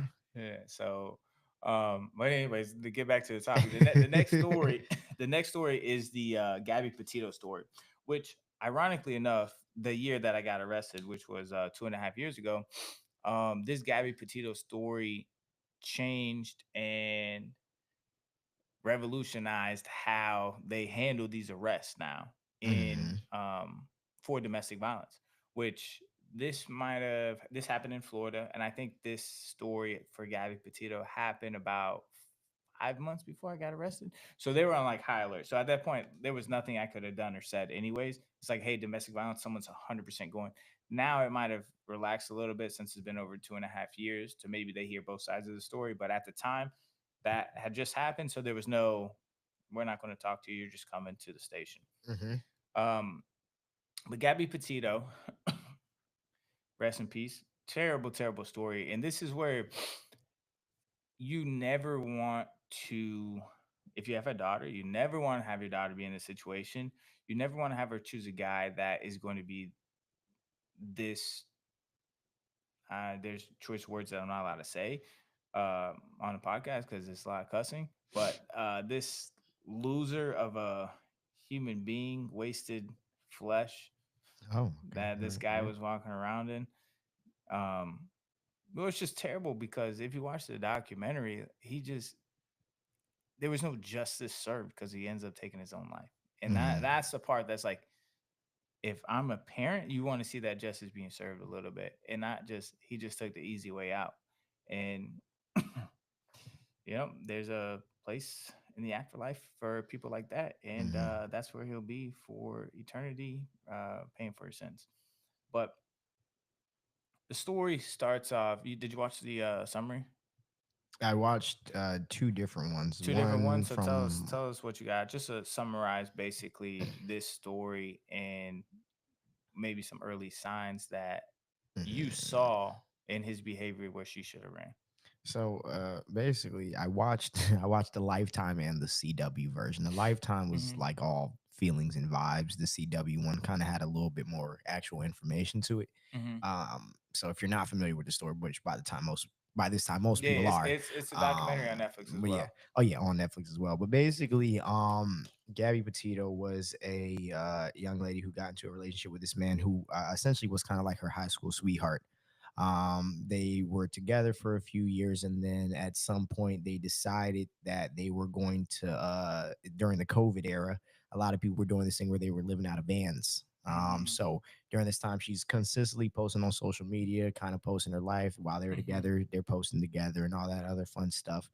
So, but anyways, to get back to the topic, the next story The next story is the Gabby Petito story, which, ironically enough, the year that I got arrested, which was 2.5 years ago, this Gabby Petito story changed and revolutionized how they handle these arrests now in Mhm. for domestic violence, which this happened in Florida, and I think this story for Gabby Petito happened about 5 months before I got arrested. So they were on like high alert. So at that point, there was nothing I could have done or said anyways. It's like, hey, domestic violence, someone's 100% going. Now it might have relaxed a little bit since it's been over 2.5 years to maybe they hear both sides of the story. But at the time, that had just happened. So there was no, we're not going to talk to you. You're just coming to the station. Mhm. Um, but Gabby Petito, rest in peace. Terrible, terrible story. And this is where you never want to, if you have a daughter, you never want to have your daughter be in a situation. You never want to have her choose a guy that is going to be this. There's choice words that I'm not allowed to say on a podcast because it's a lot of cussing. But this loser of a human being, wasted flesh Oh, okay. that this guy Yeah. was walking around in. Um, it was just terrible because if you watch the documentary, there was no justice served because he ends up taking his own life. And Mhm. that's the part that's like, if I'm a parent, you want to see that justice being served a little bit and not just he just took the easy way out. And there's a place in the afterlife for people like that. And Mhm. that's where he'll be for eternity, paying for his sins. But the story starts off. Did you watch the summary? I watched two different ones. Two different One ones. So tell us, from tell us what you got. Just to summarize, basically this story and maybe some early signs that you Mhm. saw in his behavior where she should have ran. So basically, I watched I watched the Lifetime and the CW version. The Lifetime was Mm-hmm. like all feelings and vibes. The CW one kind of had a little bit more actual information to it. Mm-hmm. So if you're not familiar with the story, which by this time most Yeah, people are, it's a documentary on Netflix as but yeah, well. oh yeah, on Netflix as well. But basically, Gabby Petito was a young lady who got into a relationship with this man who essentially was kind of like her high school sweetheart. They were together for a few years, and then at some point they decided that they were going to during the COVID era, a lot of people were doing this thing where they were living out of vans. Mm-hmm. So during this time, she's consistently posting on social media, kind of posting her life while they're Mm-hmm. together. They're posting together and all that other fun stuff.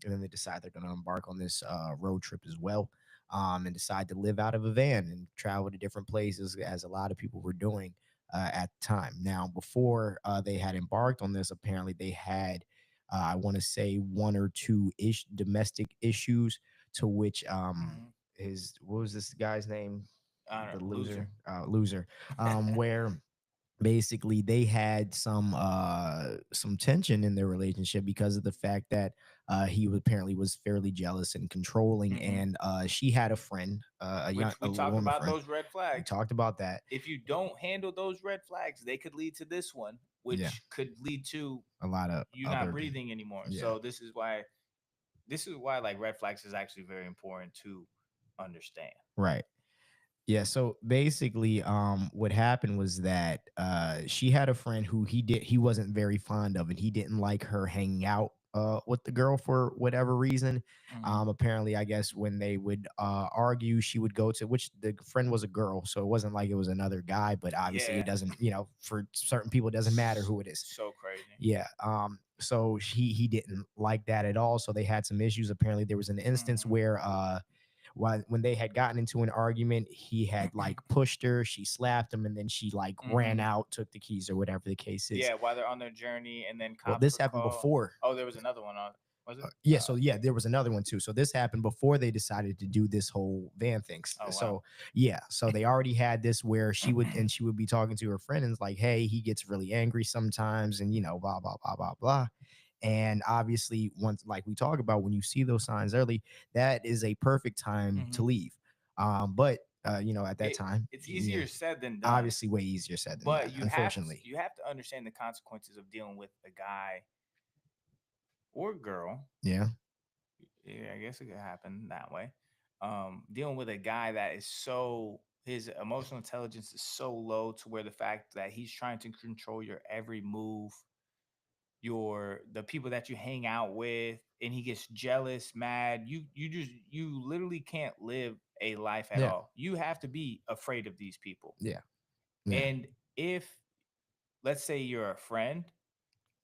And then they decide they're going to embark on this road trip as well, and decide to live out of a van and travel to different places, as a lot of people were doing at the time. Now, before they had embarked on this, apparently they had, I want to say, one or two domestic issues to which Mm-hmm. his what was this guy's name? I don't The know, loser. loser, where basically they had some tension in their relationship because of the fact that he apparently was fairly jealous and controlling, Mm-hmm. and she had a friend, Which a we talked woman about friend. those red We flags. talked about that. If you don't handle those red flags, they could lead to this one, Yeah, which could lead to a lot of you not other. breathing anymore. Yeah, So this is why like red flags is actually very important to understand. right. Yeah, so basically, what happened was that she had a friend who he wasn't very fond of, and he didn't like her hanging out with the girl for whatever reason. Mm-hmm. Apparently, I guess when they would argue, she would go to, which the friend was a girl, so it wasn't like it was another guy. But obviously, it Yeah. doesn't, for certain people, it doesn't matter who it is. So crazy. Yeah. So he didn't like that at all. So they had some issues. Apparently, there was an instance Mm-hmm. where when they had gotten into an argument, he had like pushed her, she slapped him, and then she like ran Mm-hmm. out, took the keys or whatever the case is. Yeah, while they're on their journey, and then Well, cops this were happened called. before. Oh, there was another one on. Was it? Yeah, so yeah, there was another one too. So this happened before they decided to do this whole van thing. Oh wow. So yeah, so they already had this where she would be talking to her friend and it's like, hey, he gets really angry sometimes, and blah blah blah blah blah. And obviously, once like we talk about, when you see those signs early, that is a perfect time to Mm-hmm. leave. But at that It time, it's yeah, easier said than done, obviously way easier said than but done, unfortunately. you have to understand the consequences of dealing with a guy or girl. Yeah. Yeah, I guess it could happen that way. dealing with a guy that is so his emotional intelligence is so low to where the fact that he's trying to control your every move, your the people that you hang out with, and he gets jealous, mad. You literally can't live a life at Yeah. all. You have to be afraid of these people. Yeah. Yeah. And if, let's say, you're a friend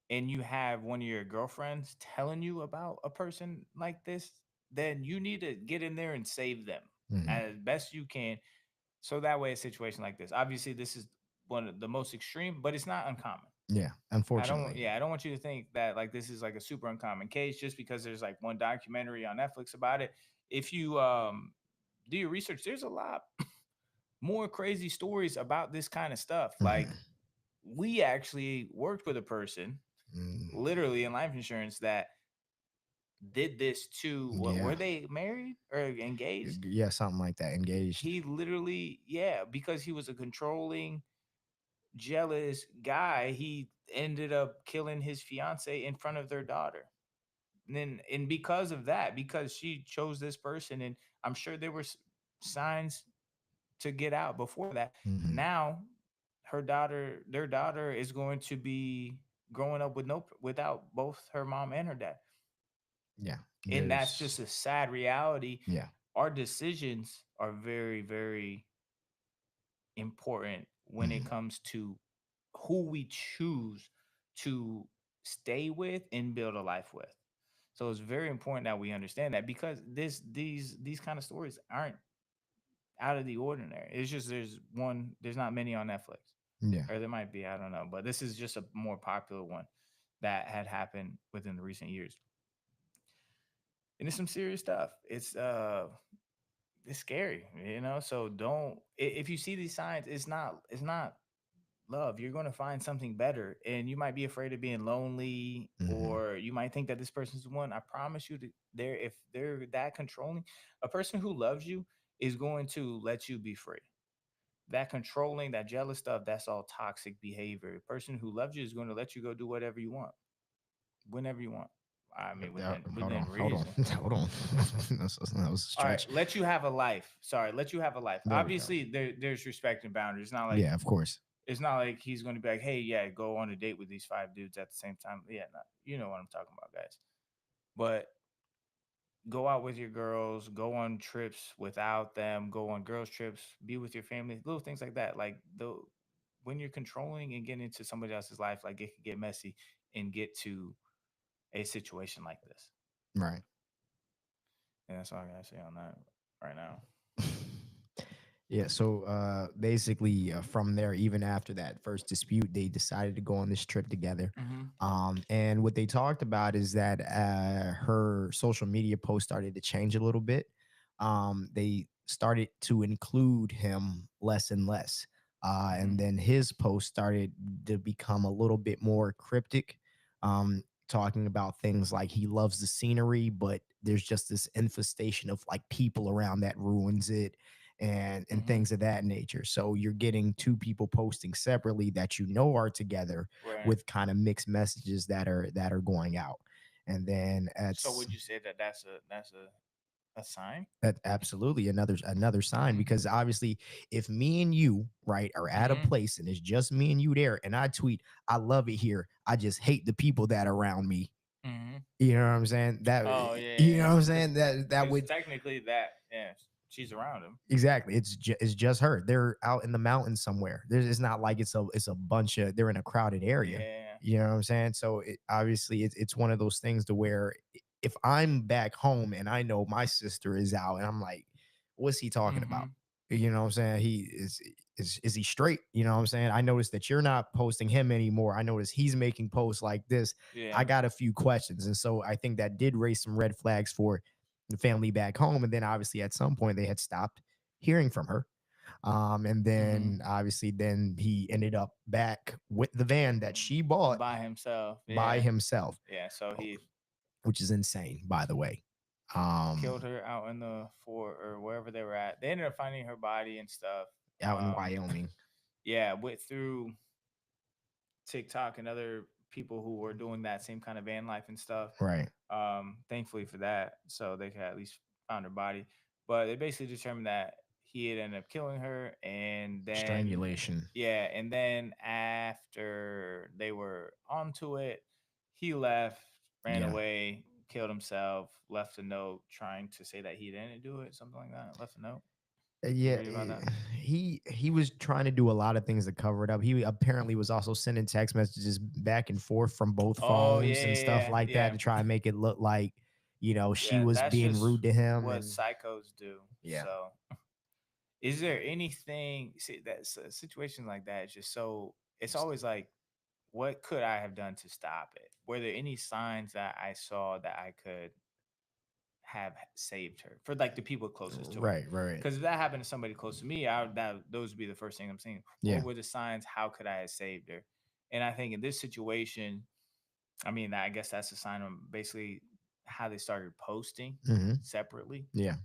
and you have one of your girlfriends telling you about a person like this, then you need to get in there and save them Mhm. as best you can. So that way, a situation like this, obviously, this is one of the most extreme, but it's not uncommon. Yeah. Unfortunately. I don't want you to think that like this is like a super uncommon case just because there's like one documentary on Netflix about it. If you do your research, there's a lot more crazy stories about this kind of stuff. Like, Mhm. we actually worked with a person Mm. literally in life insurance that did this to, what Yeah. were they married or engaged? Yeah. Something like that. Engaged. He literally, yeah, because he was a controlling, jealous guy, he ended up killing his fiance in front of their daughter. And because of that, because she chose this person, and I'm sure there were signs to get out before that. Mhm. Now, their daughter, is going to be growing up with no without both her mom and her dad, Yeah. and that's There's. just a sad reality. Yeah. Our decisions are very, very important when it Mhm. comes to who we choose to stay with and build a life with. So it's very important that we understand that, because these kind of stories aren't out of the ordinary. It's just there's not many on Netflix. Yeah. Or there might be, I don't know, but this is just a more popular one that had happened within the recent years. And it's some serious stuff. It's scary, you know. So don't, if you see these signs, it's not love. You're going to find something better, and you might be afraid of being lonely, Mhm. or you might think that this person's the one. I promise you, that if they're that controlling, a person who loves you is going to let you be free. That controlling, that jealous stuff, that's all toxic behavior. A person who loves you is going to let you go do whatever you want, whenever you want. I mean, Hold within on. Hold on. reason. Hold on. That was a All right, stretch. let you have a life. Sorry, let you have a life. There we go. Obviously, there's respect and boundaries. Yeah. Of course. It's not like he's going to be like, hey, yeah, go on a date with these five dudes at the same time. Yeah, no, you know what I'm talking about, guys. But go out with your girls, go on trips without them, go on girls trips, be with your family, little things like that. Like, the when you're controlling and getting into somebody else's life, like, it could get messy and get to a situation like this. Right. And that's all I gotta say on that right now. Yeah, so basically from there, even after that first dispute, they decided to go on this trip together. Mm-hmm. And what they talked about is that her social media posts started to change a little bit. They started to include him less and less. And Mm-hmm. then his post started to become a little bit more cryptic, talking about things like he loves the scenery, but there's just this infestation of like people around that ruins it, and Mm-hmm. things of that nature. So you're getting two people posting separately that you know are together Right. with kind of mixed messages that are going out. And then So it's would you say that that's a sign? that absolutely another sign, Mm-hmm. because obviously if me and you, right, are at a Mm-hmm. place and it's just me and you there, and I tweet, I love it here, I just hate the people that are around me. Mm-hmm. You know what I'm saying? That Oh yeah, you know yeah. what I'm Because saying? That would technically that, yeah, she's around him. exactly. It's just her. They're out in the mountains somewhere. It's not like it's a bunch of they're in a crowded area. Yeah. You know what I'm saying? So obviously it's one of those things to where if I'm back home and I know my sister is out and I'm like, what's he talking about? Mm-hmm. You know what I'm saying? He is he straight? You know what I'm saying? I noticed that you're not posting him anymore. I noticed he's making posts like this. I Yeah. got a few questions. And so I think that did raise some red flags for the family back home. And then obviously at some point they had stopped hearing from her. And Mm-hmm. then obviously then he ended up back with the van that she bought By himself. by Yeah. himself, Yeah. So he which is insane, by the way. killed Um, her out in the fort or wherever they were at. They ended up finding her body and stuff. out in Wyoming. Yeah, went through TikTok and other people who were doing that same kind of van life and stuff. Right. Thankfully for that, so they could at least found her body. but they basically determined that he had ended up killing her, and then Strangulation. yeah, and then after they were onto it, he left, ran Yeah. away, killed himself, left a note trying to say that he didn't do it, something like that. Left a note. You Yeah, read about that? he was trying to do a lot of things to cover it up. He apparently was also sending text messages back and forth from both Oh phones yeah, and stuff yeah, like that yeah, to try and make it look like, she yeah. was That's being just rude to him. what And psychos do. yeah. So, is there anything? See, that's a situation like that. It's just so. It's always like, what could I have done to stop it? Were there any signs that I saw that I could have saved her for like the people closest to her? Right, right. Because if that happened to somebody close to me, those would be the first thing I'm seeing. Yeah. What were the signs? How could I have saved her? And I think in this situation, I mean, I guess that's a sign of basically how they started posting Hmm. separately. Yeah.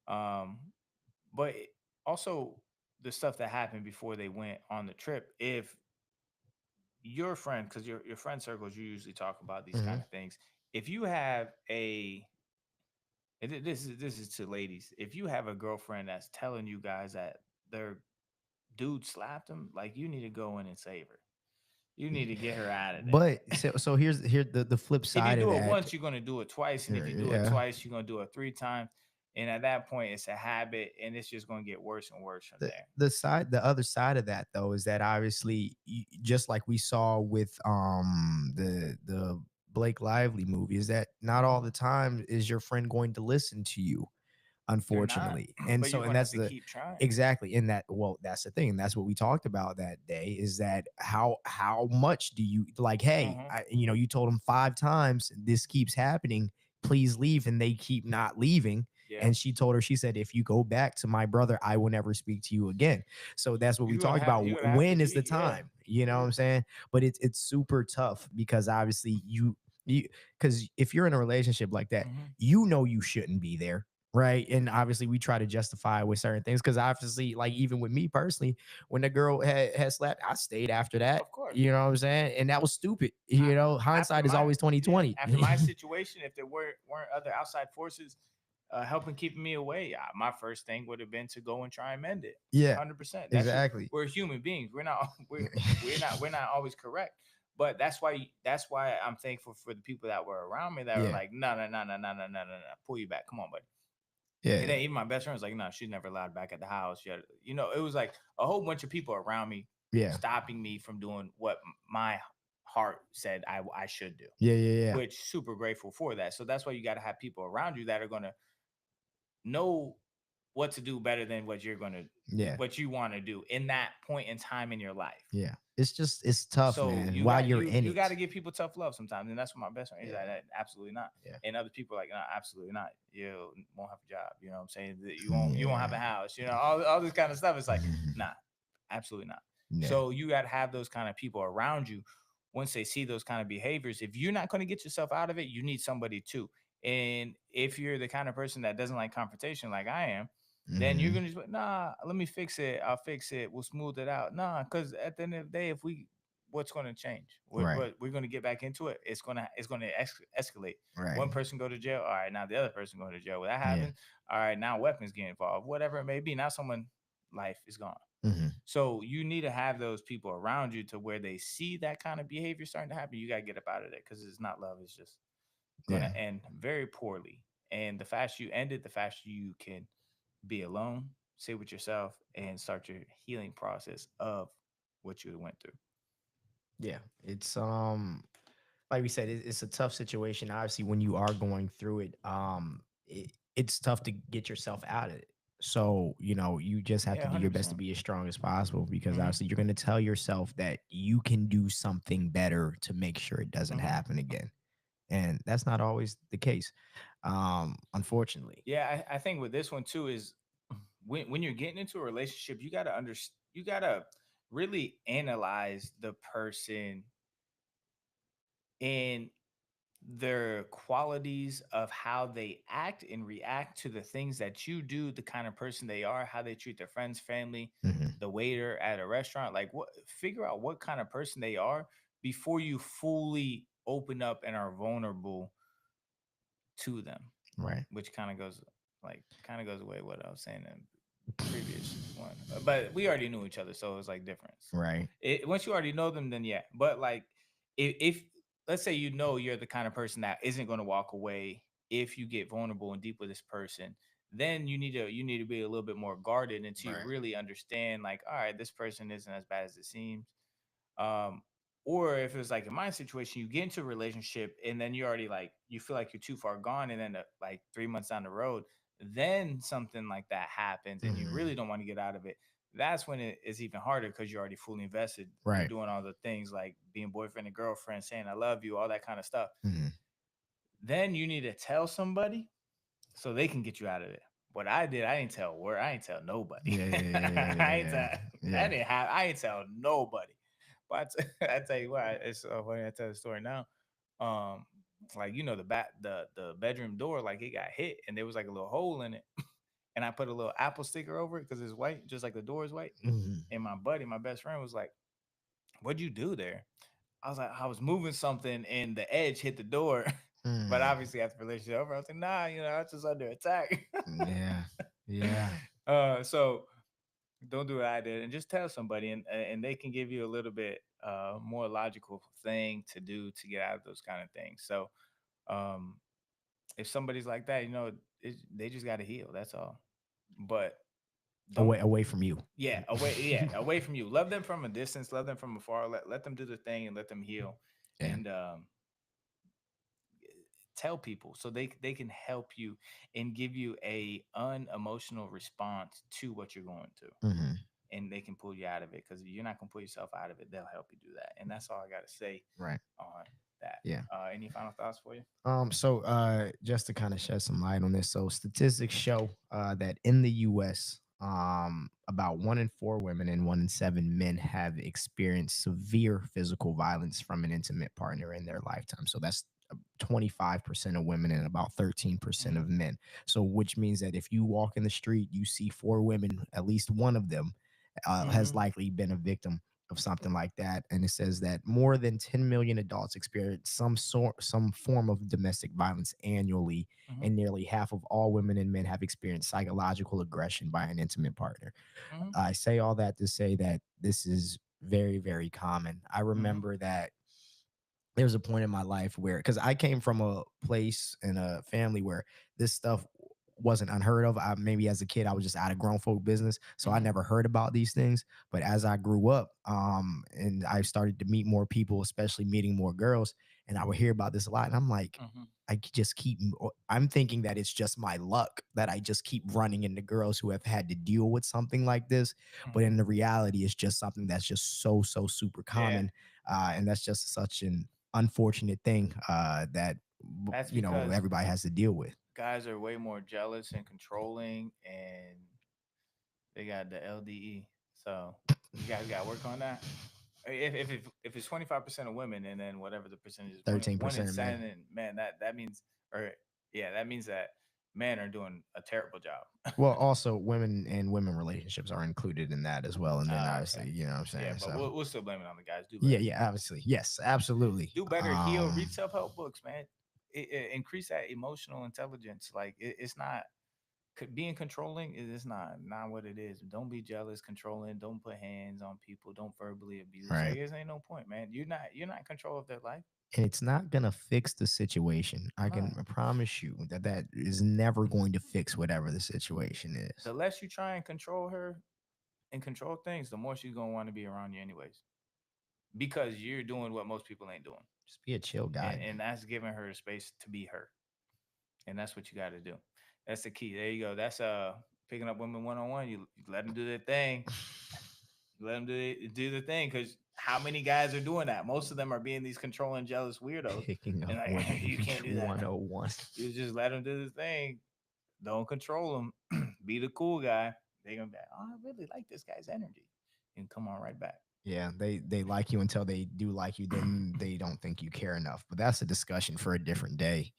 Um, but also the stuff that happened before they went on the trip. If your friend, because your friend circles, you usually talk about these kind Hmm. of things. If you have a this is to ladies. If you have a girlfriend that's telling you guys that their dude slapped them, like you need to go in and save her. You need to get her out of there. But so here the flip If you side of do it that. once, you're gonna do it twice, and if you do it Yeah. twice, you're gonna do it three times. And at that point, it's a habit, and it's just gonna get worse and worse from there. The other side of that though is that obviously just like we saw with the Blake Lively movie, is that not all Mhm. the time is your friend going to listen to you, They're not, unfortunately. And but so you're and gonna have that's to the keep trying. exactly in that. Well, that's the thing, and that's what we talked about that day, is that how much do you like, hey, Hmm. you told them 5 times this keeps happening, please leave, and they keep not leaving. Yeah, And she said, if you go back to my brother, I will never speak to you again. So that's what we talked about. you're gonna have to. When is the Yeah, time? You know what yeah. I'm saying? But it's super tough because obviously you because if you're in a relationship like that, Hmm. you shouldn't be there, right? And obviously we try to justify with certain things because obviously, like even with me personally, when the girl had slapped, I stayed after that. Of course. You know what I'm saying? And that was stupid. After Hindsight is my always yeah, 2020. after my situation, if there weren't other outside forces helping keeping me away, my first thing would have been to go and try and mend it. Yeah, 100%. That's just exactly. we're human beings. We're not always correct. But that's why I'm thankful for the people that were around me that were Yeah, like, no, no, no, no, no, no, no, no, no, pull you back. Come on, buddy. And yeah, then even my best friend was like, no, she's never allowed back at the house. It was like a whole bunch of people around me yeah, stopping me from doing what my heart said I should do, yeah, yeah, yeah, which super grateful for that. So that's why you got to have people around you that are going to know what to do better than yeah, what you want to do in that point in time in your life. yeah. It's tough, So man. you While got you're you in you got it. to give people tough love sometimes, and that's what my best friend is. Yeah, Absolutely not. yeah, And other people are like, no, absolutely not. You won't have a job. You know what I'm saying? That you won't have yeah, a house. All this kind of stuff. It's like, nah, absolutely not. yeah, So you got to have those kind of people around you. Once they see those kind of behaviors, if you're not going to get yourself out of it, you need somebody too. And if you're the kind of person that doesn't like confrontation, like I am, then you're hmm, gonna just be, nah, let me fix it. I'll fix it. We'll smooth it out. Nah, because at the end of the day, what's going to change? right, We're going to get back into it. It's going to escalate. right, One person go to jail. All right, now the other person going to jail. When that yeah, happens, all right, now weapons get involved. Whatever it may be. Now someone life is gone. hmm, So you need to have those people around you to where they see that kind of behavior starting to happen. You got to get up out of there because it's not love. It's just going yeah, to end very poorly. And the faster you end it, the faster you can be alone, sit with yourself, and start your healing process of what you went through. yeah. It's like we said, it's a tough situation. Obviously, when you are going through it, it's tough to get yourself out of it. So, you just have Yeah, to do your best to 100%. be as strong as possible because Hmm. obviously you're going to tell yourself that you can do something better to make sure it doesn't Hmm. happen again. And that's not always the case, unfortunately. Yeah, I think with this one too is when you're getting into a relationship, you gotta you gotta really analyze the person and their qualities of how they act and react to the things that you do, the kind of person they are, how they treat their friends, family, Hmm. the waiter at a restaurant. Like what figure out what kind of person they are before you fully open up and are vulnerable to them, Right. which kind of goes like kind of goes away what I was saying in previous one. But we already knew each other, so it was like difference. Right. Once you already know them, then yeah. But like if let's say you know you're the kind of person that isn't going to walk away if you get vulnerable and deep with this person, then you need to be a little bit more guarded until you Right. really understand like, all right, this person isn't as bad as it seems. um or if it's like in my situation, you get into a relationship and then you already like you feel like you're too far gone, and then like 3 months down the road, then something like that happens and you Mhm. really don't want to get out of it. That's when it is even harder because you're already fully invested. You're Right. doing all the things like being boyfriend and girlfriend, saying I love you, all that kind of stuff. Mhm. Then you need to tell somebody so they can get you out of it. What I did, I ain't tell nobody. Yeah, yeah, yeah, yeah, I ain't yeah, tell, that yeah. didn't happen. I ain't tell nobody. But I tell you what, it's so funny. I tell the story now. Um, like the bedroom door, like it got hit, and there was like a little hole in it, and I put a little Apple sticker over it because it's white, just like the door is white. Mhm. And my buddy, my best friend, was like, "What'd you do there?" I was like, "I was moving something, and the edge hit the door." But Mm. obviously, after the relationship over, I was like, "Nah, I was just under attack." Yeah. Yeah. So don't do what I did, and just tell somebody, and they can give you a little bit more logical thing to do to get out of those kind of things. So um, if somebody's like that, they just got to heal. That's all. But don't, Away from you. yeah, away from you. Love them from a distance. Love them from afar. Let them do the thing and let them heal. Yeah. And tell people so they can help you and give you a unemotional response to what you're going through, Mhm. and they can pull you out of it, because you're not gonna pull yourself out of it. They'll help you do that, and that's all I got to say Right. on that. Yeah. Any final thoughts for you? Just to kind of shed some light on this. So statistics show that in the US, about 1 in 4 women and 1 in 7 men have experienced severe physical violence from an intimate partner in their lifetime. So that's 25% of women and about 13% Mm-hmm. of men. So which means that if you walk in the street, you see 4 women, at least one of them has Mm-hmm. likely been a victim of something like that. And it says that more than 10 million adults experience some form of domestic violence annually, Mm-hmm. and nearly half of all women and men have experienced psychological aggression by an intimate partner. Mm-hmm. I say all that to say that this is very, very common. I Mm-hmm. remember that there was a point in my life where, because I came from a place and a family where this stuff wasn't unheard of. Maybe as a kid, I was just out of grown folk business, so I Mm-hmm. never heard about these things. But as I grew up, and I started to meet more people, especially meeting more girls, and I would hear about this a lot, and I'm like, Mm-hmm. just keep. I'm thinking that it's just my luck that I just keep running into girls who have had to deal with something like this, but Mm-hmm. in the reality, it's just something that's just so super Yeah, common, and that's just such an unfortunate thing that that's because everybody has to deal with. guys are way more jealous and controlling, and they got the LDE. So you guys got to work on that. If it's 25% of women, and then whatever the percentage is, one one in 13% of men. seven, man, that means, or yeah, that means that men are doing a terrible job. Well, also women and women relationships are included in that as well. And then Okay, obviously, you know what I'm yeah, saying? but So we'll still blame it on the guys. Do yeah, better, yeah, obviously. Yes, absolutely. do better, heal, read self-help books, man. Increase that emotional intelligence. Like it's not being controlling, is not what it is. Don't be jealous, controlling. Don't put hands on people. Don't verbally abuse. Like Right. there's ain't no point, man. You're not in control of their life. And it's not gonna fix the situation. I can No. promise you that that is never going to fix whatever the situation is. The less you try and control her and control things, the more she's gonna want to be around you anyways. Because you're doing what most people ain't doing. Just be a chill And, guy. and that's giving her the space to be her. And that's what you gotta do. That's the key. There you go. That's picking up women one on one. You let them do their thing. Let them do the thing, because how many guys are doing that? Most of them are being these controlling, jealous weirdos, Picking up and like women you can't do that. 101. You just let them do the thing. Don't control them. Be the cool guy. They're gonna be like, oh, I really like this guy's energy, and come on right back. Yeah, they like you until they do like you, then they don't think you care enough. But that's a discussion for a different day.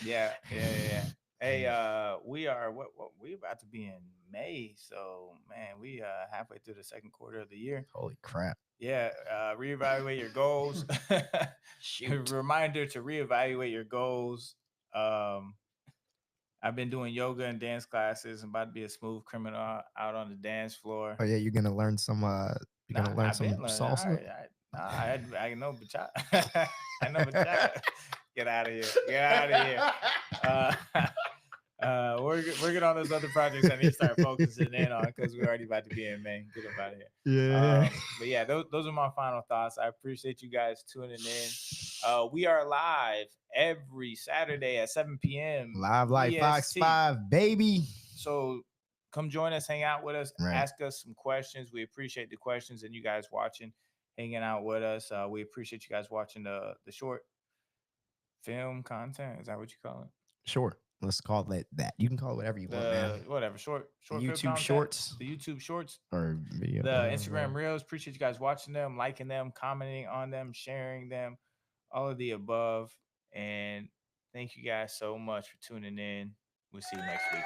Yeah, yeah, yeah, yeah. Hey, we are what we about to be in May, so man, we halfway through the second quarter of the year. Holy crap. Yeah, reevaluate your goals. Shoot. Reminder to reevaluate your goals. Um, I've been doing yoga and dance classes. I'm about to be a smooth criminal out on the dance floor. Oh yeah, you're gonna learn some. You're Nah, gonna learn I've been some learning. salsa. I know bachata. I know bachata. Get out of here. Get out of here. Uh, working on those other projects I need to start focusing in on because we're already about to be in May. Get up out of here. Yeah. But yeah, those are my final thoughts. I appreciate you guys tuning in. We are live every Saturday at 7 p.m. Live like Fox EST. 5, baby. So come join us, hang out with us, Right. ask us some questions. We appreciate the questions and you guys watching, hanging out with us. We appreciate you guys watching the short film content. Is that what you call it? Sure. Let's call it that. You can call it whatever you want, man. Whatever short The film YouTube content, shorts. the YouTube shorts, Or the Instagram reels. Appreciate you guys watching them, liking them, commenting on them, sharing them, all of the above. And thank you guys so much for tuning in. We'll see you next week.